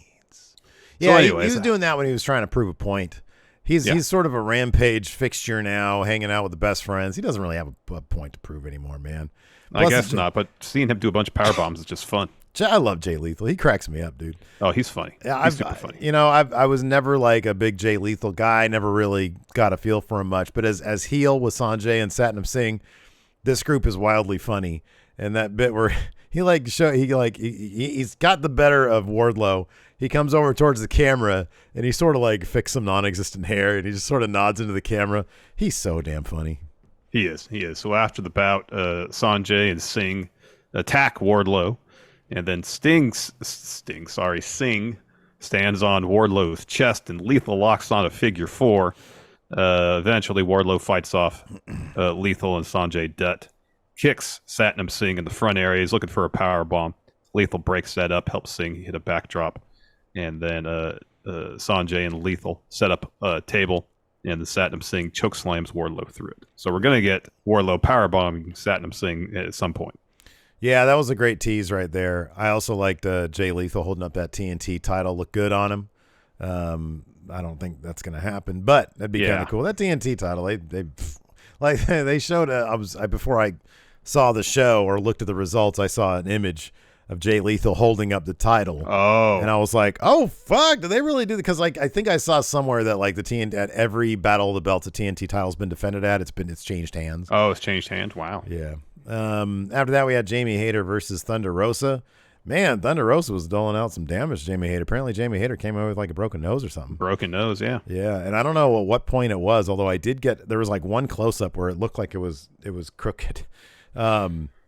Yeah,
so anyways,
he was doing that when he was trying to prove a point. He's sort of a Rampage fixture now, hanging out with the best friends. He doesn't really have a point to prove anymore, man.
I guess not, but seeing him do a bunch of power bombs is just fun.
I love Jay Lethal. He cracks me up, dude.
Oh, he's funny.
Yeah,
he's super funny.
You know, I was never like a big Jay Lethal guy. I never really got a feel for him much. But as heel with Sanjay and Satnam Singh, this group is wildly funny. And that bit where he's got the better of Wardlow. He comes over towards the camera and he sort of like fixed some non-existent hair and he just sort of nods into the camera. He's so damn funny.
He is. So after the bout, Sanjay and Singh attack Wardlow, and then Singh stands on Wardlow's chest and Lethal locks on a figure 4. Eventually, Wardlow fights off Lethal and Sanjay Dutt. Kicks Satnam Singh in the front area. He's looking for a power bomb. Lethal breaks that up, helps Singh hit a backdrop. And then Sanjay and Lethal set up a table, and the Satnam Singh chokeslams Wardlow through it. So we're going to get Wardlow powerbombing Satnam Singh at some point.
Yeah, that was a great tease right there. I also liked Jay Lethal holding up that TNT title. Looked good on him. I don't think that's going to happen, but that'd be kind of cool. That TNT title, they showed. Before I saw the show or looked at the results, I saw an image of Jay Lethal holding up the title.
Oh,
and I was like, "Oh fuck! Did they really do that?" Because I think I saw somewhere that like the TNT at every Battle of the Belts, the TNT title's been defended at. It's changed hands.
Oh, it's changed hands. Wow.
Yeah. After that, we had Jamie Hayter versus Thunder Rosa. Man, Thunder Rosa was doling out some damage to Jamie Hayter. Apparently, Jamie Hayter came out with like a broken nose or something.
Broken nose, yeah.
Yeah, and I don't know at what point it was, although I did there was like one close-up where it looked like it was crooked.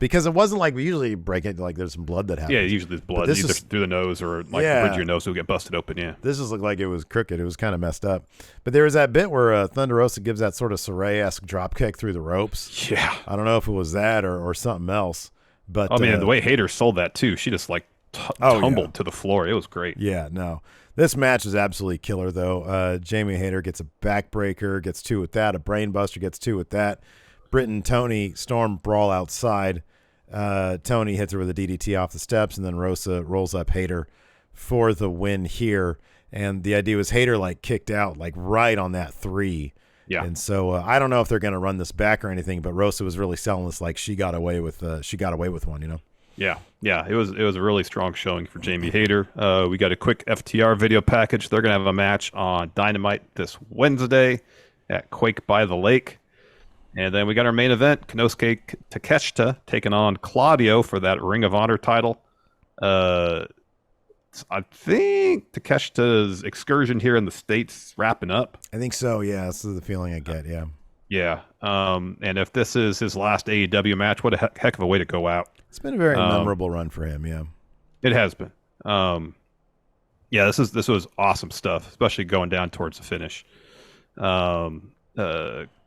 Because it wasn't like we usually break it, like there's some blood that happens.
Yeah, usually there's blood either through the nose or like the bridge of your nose will get busted open, yeah.
This just looked like it was crooked. It was kind of messed up. But there was that bit where Thunder Rosa gives that sort of Saray-esque drop kick through the ropes.
Yeah.
I don't know if it was that or something else. But
I mean, the way Hayter sold that too, she just like tumbled to the floor. It was great.
Yeah, no. This match is absolutely killer, though. Jamie Hayter gets a backbreaker, gets 2 with that. A brainbuster gets 2 with that. Britt and Tony Storm brawl outside. Tony hits her with a DDT off the steps, and then Rosa rolls up Hayter for the win here. And the idea was Hayter like kicked out like right on that 3.
Yeah.
And so I don't know if they're going to run this back or anything, but Rosa was really selling this like she got away with one, you know.
Yeah. It was a really strong showing for Jamie Hayter. We got a quick FTR video package. They're going to have a match on Dynamite this Wednesday at Quake by the Lake. And then we got our main event, Konosuke Takeshita taking on Claudio for that Ring of Honor title. I think Takeshita's excursion here in the States wrapping up.
I think so, yeah. This is the feeling I get, yeah.
Yeah. And if this is his last AEW match, what a heck of a way to go out.
It's been a very memorable run for him, yeah.
It has been. Yeah, this was awesome stuff, especially going down towards the finish.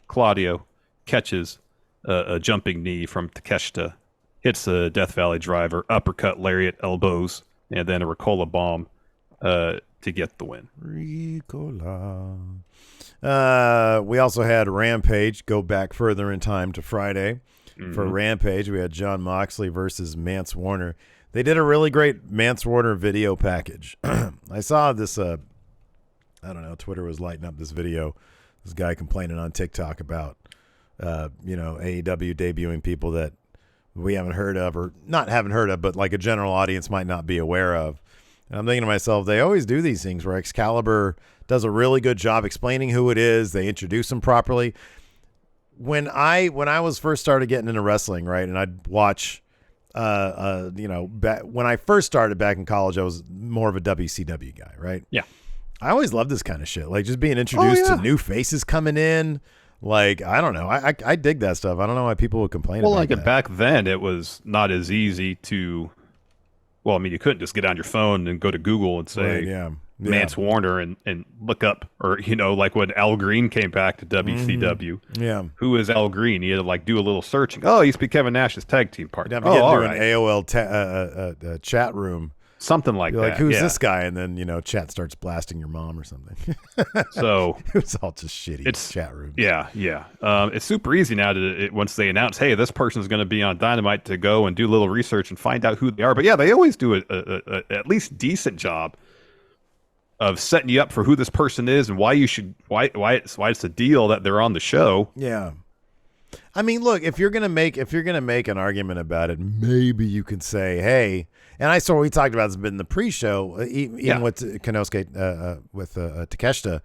Claudio catches a jumping knee from Takeshita hits a Death Valley driver, uppercut, lariat, elbows, and then a Ricola bomb to get the win.
Ricola. We also had Rampage go back further in time to Friday. For Rampage, we had Jon Moxley versus Mance Warner. They did a really great Mance Warner video package. I saw this, I don't know, Twitter was lighting up this video. This guy complaining on TikTok about, AEW debuting people that we haven't heard of, or not haven't heard of, but like a general audience might not be aware of. And I'm thinking to myself, they always do these things where Excalibur does a really good job explaining who it is. They introduce them properly. When I was first started getting into wrestling, right, and I'd watch, when I first started back in college, I was more of a WCW guy, right?
Yeah.
I always loved this kind of shit, like just being introduced to new faces coming in. Like, I don't know. I dig that stuff. I don't know why people would complain about that.
Back then, it was not as easy to, well, I mean, you couldn't just get on your phone and go to Google and say, Mance Warner and look up, or, like when Al Green came back to WCW.
Yeah.
Who is Al Green? He had to like do a little searching. Oh, he used to be Kevin Nash's tag team partner.
You'd have to get into an AOL chat room.
Something like that.
Like, who's this guy? And then, chat starts blasting your mom or something.
So
it was all just shitty chat rooms.
Yeah. It's super easy now once they announce, hey, this person's going to be on Dynamite, to go and do a little research and find out who they are. But yeah, they always do a at least decent job of setting you up for who this person is and why it's a deal that they're on the show.
Yeah. I mean, look, if you're gonna make an argument about it, maybe you could say, hey, and I saw what we talked about this bit in the pre-show, even with Konosuke, with Takeshita.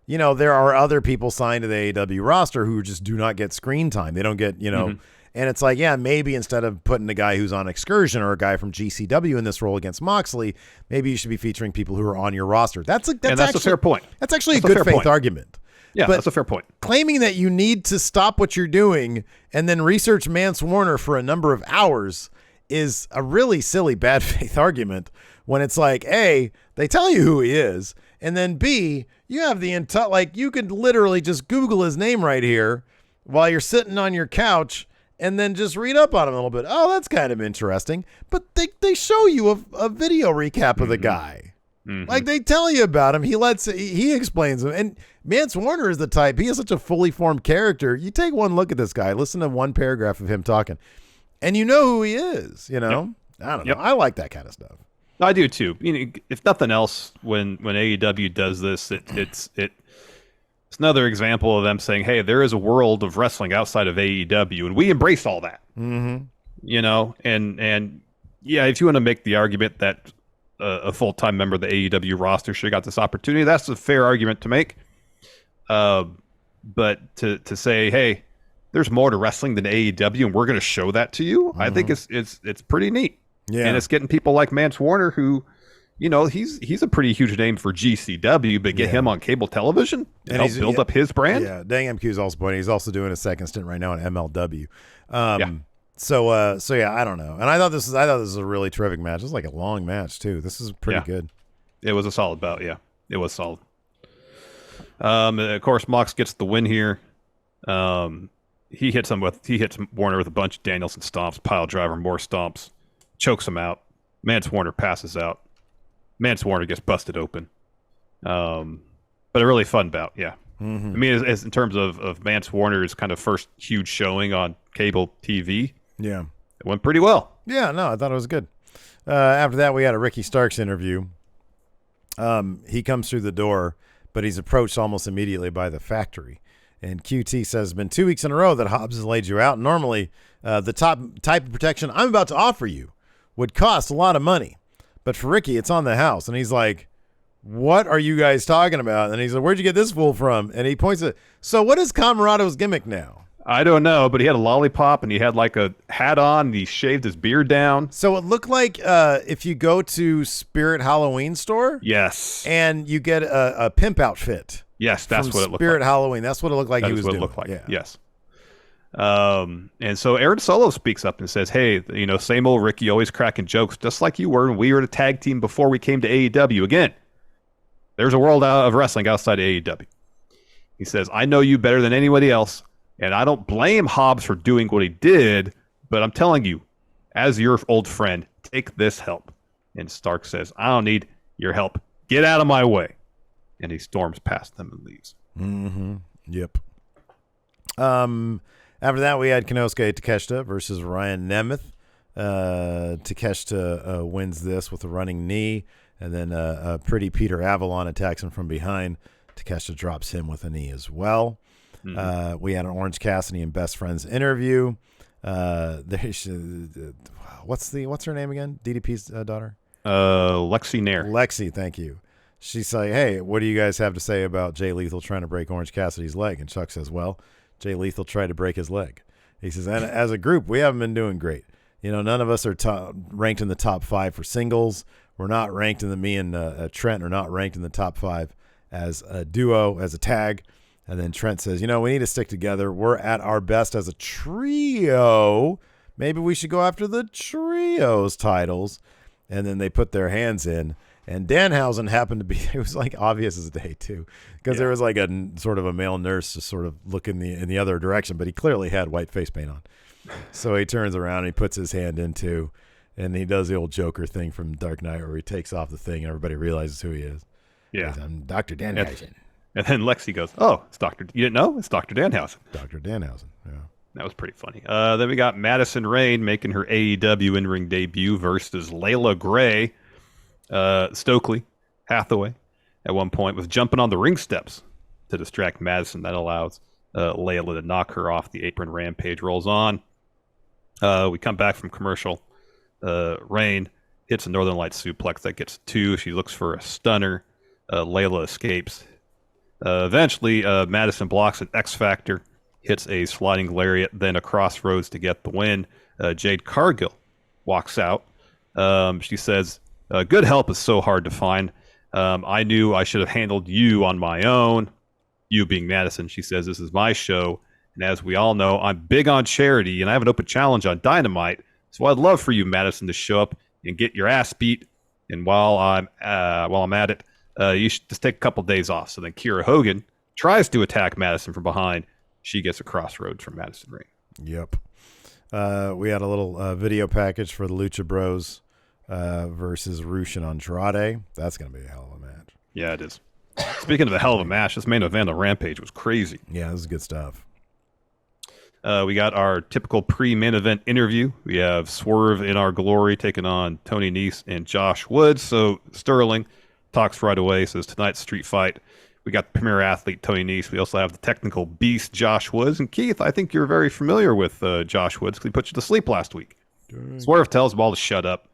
There are other people signed to the AEW roster who just do not get screen time. They don't get, and it's like, yeah, maybe instead of putting a guy who's on Excursion or a guy from GCW in this role against Moxley, maybe you should be featuring people who are on your roster. That's actually
a fair point.
That's actually a good faith argument.
Yeah, that's a fair point.
Claiming that you need to stop what you're doing and then research Mance Warner for a number of hours is a really silly bad faith argument, when it's like, A, they tell you who he is, and then B, you have the entire, like, you could literally just Google his name right here while you're sitting on your couch and then just read up on him a little bit. Oh, that's kind of interesting. But they show you a video recap of the guy. Like, they tell you about him. He explains him. And Mance Warner is the type. He is such a fully formed character. You take one look at this guy, listen to one paragraph of him talking, and you know who he is. I don't know. I like that kind of stuff.
I do too. If nothing else, when AEW does this, it's another example of them saying, hey, there is a world of wrestling outside of AEW, and we embrace all that. And yeah, if you want to make the argument that a full-time member of the AEW roster should have got this opportunity, that's a fair argument to make. But to say, hey, there's more to wrestling than AEW, and we're going to show that to you, I think it's pretty neat. Yeah. And it's getting people like Mance Warner, who, he's a pretty huge name for GCW, but get him on cable television and help build up his brand.
Yeah, Dang MQ is also pointing. He's also doing a second stint right now in MLW. So yeah, I don't know. And I thought this was a really terrific match. It was like a long match too. This is pretty good.
It was a solid bout. Yeah, it was solid. Of course, Mox gets the win here. He hits Warner with a bunch of Danielson stomps, pile driver, more stomps, chokes him out. Mance Warner passes out. Mance Warner gets busted open. But a really fun bout. Yeah. I mean, as in terms of Mance Warner's kind of first huge showing on cable TV.
Yeah.
It went pretty well.
Yeah, no, I thought it was good. After that, we had a Ricky Starks interview. He comes through the door, but he's approached almost immediately by the factory. And QT says, it's been 2 weeks in a row that Hobbs has laid you out. Normally, the type of protection I'm about to offer you would cost a lot of money. But for Ricky, it's on the house. And he's like, what are you guys talking about? And he's like, where'd you get this fool from? And he points at, so what is Camarado's gimmick now?
I don't know, but he had a lollipop and he had like a hat on and he shaved his beard down.
So it looked like if you go to Spirit Halloween store.
Yes.
And you get a pimp outfit.
Yes, that's what it looked like.
Spirit Halloween. That's what it looked like he was doing.
That's what it looked like, yes. And so Aaron Solo speaks up and says, hey, same old Ricky, always cracking jokes, just like you were when we were a tag team before we came to AEW. Again, there's a world of wrestling outside of AEW. He says, I know you better than anybody else, and I don't blame Hobbs for doing what he did, but I'm telling you, as your old friend, take this help. And Stark says, I don't need your help. Get out of my way. And he storms past them and leaves.
Mm-hmm. Yep. After that, we had Konosuke Takeshita versus Ryan Nemeth. Takeshita wins this with a running knee, and then Pretty Peter Avalon attacks him from behind. Takeshita drops him with a knee as well. Mm-hmm. We had an Orange Cassidy and Best Friends interview. What's her name again? DDP's daughter?
Lexi Nair.
Lexi, thank you. She's like, hey, what do you guys have to say about Jay Lethal trying to break Orange Cassidy's leg? And Chuck says, well, Jay Lethal tried to break his leg. He says, and as a group, we haven't been doing great. You know, none of us are ranked in the top 5 for singles. We're not ranked in me and Trent are not ranked in the top 5 as a duo, as a tag. And then Trent says, you know, we need to stick together. We're at our best as a trio. Maybe we should go after the trios titles. And then they put their hands in. And Danhausen happened to be, it was like obvious as day too, because there was like a sort of a male nurse just sort of looking in the other direction, but he clearly had white face paint on. So he turns around and he puts his hand in too, and he does the old Joker thing from Dark Knight where he takes off the thing and everybody realizes who he is.
Yeah.
I'm Dr. Danhausen.
And then Lexi goes, oh, you didn't know? It's Dr. Danhausen.
Dr. Danhausen, yeah.
That was pretty funny. Then we got Madison Rayne making her AEW in-ring debut versus Layla Gray. Stokely Hathaway at one point was jumping on the ring steps to distract Madison. That allows Layla to knock her off the apron. Rampage rolls on. We come back from commercial. Rayne hits a Northern Lights suplex that gets 2. She looks for a stunner. Layla escapes. Eventually, Madison blocks an X Factor, hits a sliding lariat, then a crossroads to get the win. Jade Cargill walks out. She says, good help is so hard to find. I knew I should have handled you on my own. You being Madison, she says, this is my show. And as we all know, I'm big on charity, and I have an open challenge on Dynamite. So I'd love for you, Madison, to show up and get your ass beat. And while I'm at it, you should just take a couple days off. So then Kiera Hogan tries to attack Madison from behind. She gets a crossroads from Madison Rayne.
Yep. We had a little video package for the Lucha Bros versus Rush and Andrade. That's going to be a hell of a match.
Yeah, it is. Speaking of a hell of a match, this main event on Rampage was crazy.
Yeah, this is good stuff.
We got our typical pre-main event interview. We have Swerve in Our Glory taking on Tony Nese and Josh Woods. So Sterling talks right away, says tonight's street fight. We got the premier athlete, Tony Nese. We also have the technical beast, Josh Woods. And Keith, I think you're very familiar with Josh Woods because he put you to sleep last week. Swerve tells them all to shut up.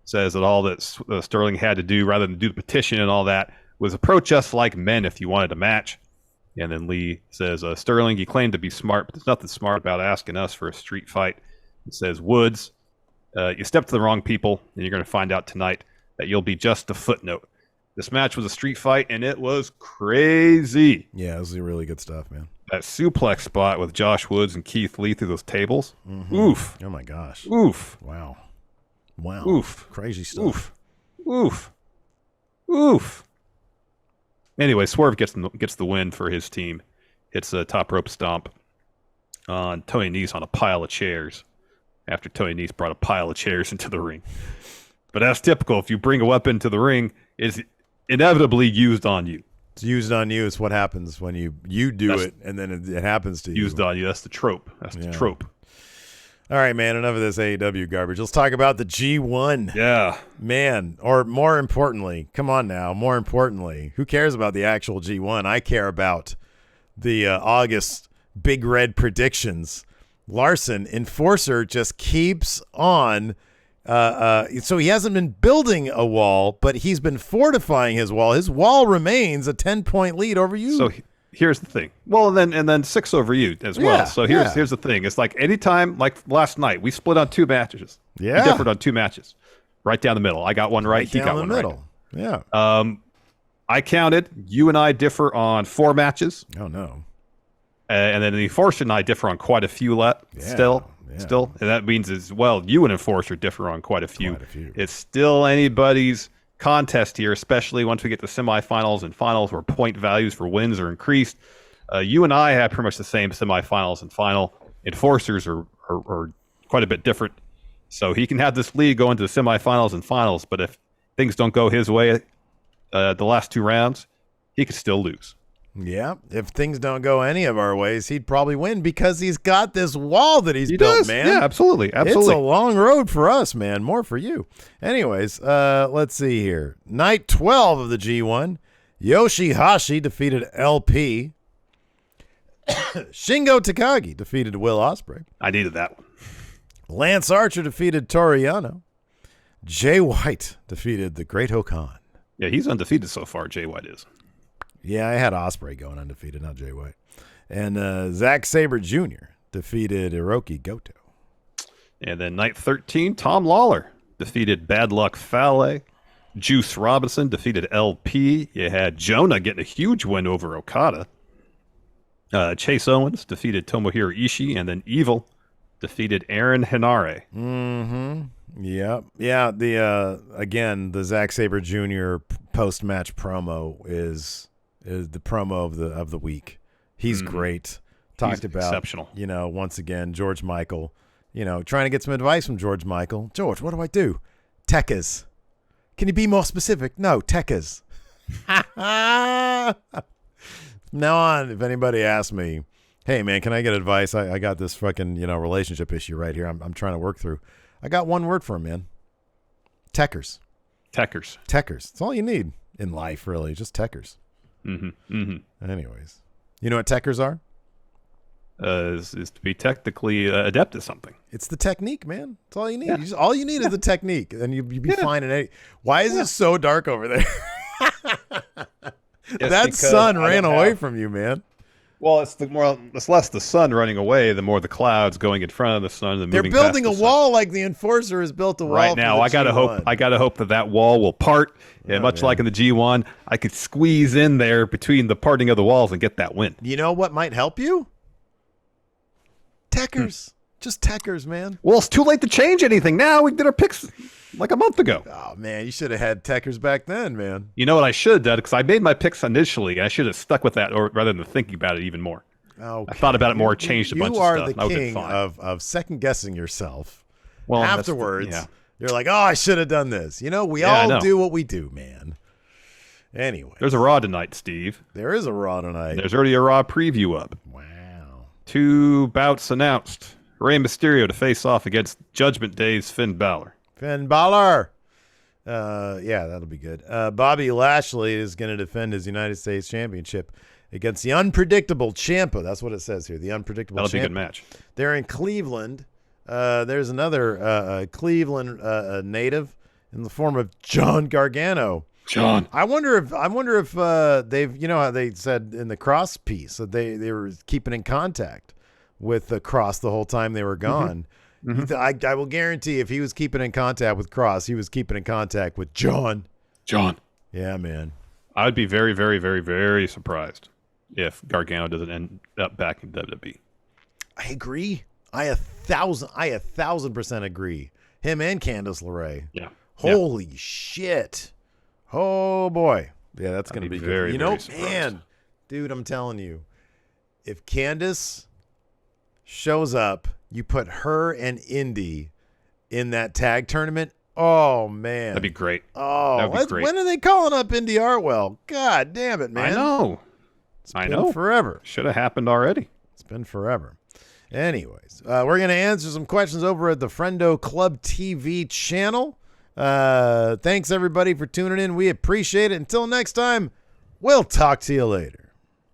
Says that all that Sterling had to do, rather than do the petition and all that, was approach us like men if you wanted a match. And then Lee says, Sterling, you claim to be smart, but there's nothing smart about asking us for a street fight. He says, Woods, you stepped to the wrong people, and you're going to find out tonight that you'll be just a footnote. This match was a street fight, and it was crazy.
Yeah, this is really good stuff, man.
That suplex spot with Josh Woods and Keith Lee through those tables. Mm-hmm. Oof.
Oh, my gosh.
Oof.
Wow.
Oof.
Crazy stuff.
Oof. Anyway, Swerve gets the win for his team. Hits a top rope stomp on Tony Nese on a pile of chairs after Tony Nese brought a pile of chairs into the ring. But that's typical. If you bring a weapon to the ring, it's inevitably used on you.
It's used on you. It's what happens when you do it, and then it happens to you.
Used on you. That's the trope. That's the trope.
All right, man, enough of this AEW garbage. Let's talk about the G1.
Yeah.
Man, or more importantly, come on now, more importantly, who cares about the actual G1? I care about the August Big Red predictions. Larson, Enforcer, just keeps on. So he hasn't been building a wall, but he's been fortifying his wall. His wall remains a 10-point lead over you.
So here's the thing. Well, and then 6 over you as well.
Yeah,
so here's the thing. It's like anytime, like last night, we split on 2 matches.
Yeah.
We differed on 2 matches. Right down the middle. I got one right. He got one
middle. Right.
Yeah. I counted. You and I differ on 4 matches.
Oh, no.
And then the Enforcer and I differ on quite a few still. And that means as well, you and Enforcer differ on quite a few. It's still anybody's contest here, especially once we get to semifinals and finals where point values for wins are increased. You and I have pretty much the same semifinals and final. Enforcers are quite a bit different. So he can have this lead go into the semifinals and finals, but if things don't go his way the last 2 rounds, he could still lose.
Yeah, if things don't go any of our ways, he'd probably win because he's got this wall that he built,
does.
man.
Yeah, absolutely.
It's a long road for us, man. More for you. Anyways, let's see here. Night 12 of the G1. Yoshihashi defeated LP. Shingo Takagi defeated Will Ospreay.
I needed that one.
Lance Archer defeated Toriano. Jay White defeated the Great Hokan.
Yeah, he's undefeated so far, Jay White is.
Yeah, I had Ospreay going undefeated, not Jay White. And Zack Sabre Jr. defeated Hiroki Goto.
And then night 13, Tom Lawler defeated Bad Luck Fale. Juice Robinson defeated LP. You had Jonah getting a huge win over Okada. Chase Owens defeated Tomohiro Ishii. And then Evil defeated Aaron Henare.
Mm-hmm. Yep. Yeah, the Zack Sabre Jr. post-match promo is the promo of the week. He's great. Talked about
exceptional.
Once again, George Michael, trying to get some advice from George Michael. George, what do I do? Tekkas. Can you be more specific? No, Tekkas. Now on, if anybody asks me, hey man, can I get advice? I got this fucking, relationship issue right here. I'm trying to work through. I got one word for him, man. Tekkers. That's all you need in life, really. Just tekkers.
Mm-hmm. Mm-hmm.
Anyways, you know what tekkers are?
Is to be technically adept at something.
It's the technique, man. That's all you need.
Yeah.
All you need is the technique, and you'd be fine in any. Why is it so dark over there? That sun ran away from you, man.
Well, it's less the sun running away, the more the clouds going in front of the sun. And
they're building a wall like the Enforcer has built a wall.
Right now, I gotta hope that wall will part. And much like in the G1, I could squeeze in there between the parting of the walls and get that win.
You know what might help you? Tekkers. Just tekkers, man.
Well, it's too late to change anything now. We did our picks like a month ago.
Oh, man, you should have had tekkers back then, man.
You know what I should have done? Because I made my picks initially. I should have stuck with that rather than thinking about it even more.
Okay.
I thought about it more, changed a bunch of stuff.
You are the king of second-guessing yourself.
Well,
afterwards, you're like, oh, I should have done this. We all do what we do, man. Anyway.
There's a Raw tonight, Steve.
There is a Raw tonight.
There's already a Raw preview up.
Wow.
2 bouts announced. Rey Mysterio to face off against Judgment Day's Finn Balor.
Finn Balor. Yeah, that'll be good. Bobby Lashley is going to defend his United States Championship against the unpredictable Ciampa. That's what it says here. The unpredictable Ciampa.
That'll be a good match.
They're in Cleveland. There's another Cleveland native in the form of John Gargano.
John.
I wonder if they've, how they said in the Kross piece that they were keeping in contact with the Kross the whole time they were gone. Mm-hmm. I will guarantee if he was keeping in contact with Kross, he was keeping in contact with John. Yeah, man.
I would be very, very, very, very surprised if Gargano doesn't end up back in WWE.
I agree. I 1,000% agree. Him and Candice LeRae.
Yeah.
Holy shit. Oh boy. Yeah, that's going to be
very,
good.
very surprised.
Man, dude, I'm telling you, if Candice shows up, you put her and Indy in that tag tournament. Oh man,
that'd be great.
Oh,
that'd be great.
When are they calling up Indy Hartwell? God damn it, man!
I know.
It's been forever.
Should have happened already.
It's been forever. Anyways, we're gonna answer some questions over at the Friendo Club TV channel. Thanks everybody for tuning in. We appreciate it. Until next time, we'll talk to you later.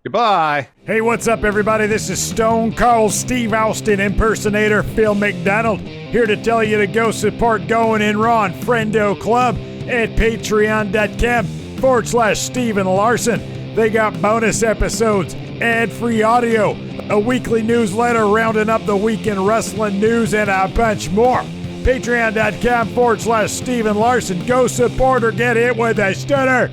Goodbye.
Hey, what's up, everybody? This is Stone Cold Steve Austin impersonator Phil McDonald here to tell you to go support Going In Raw and Friendo Club at patreon.com/Steven Larson. They got bonus episodes, ad-free audio, a weekly newsletter rounding up the weekend wrestling news, and a bunch more. Patreon.com/Steven Larson. Go support or get hit with a stunner.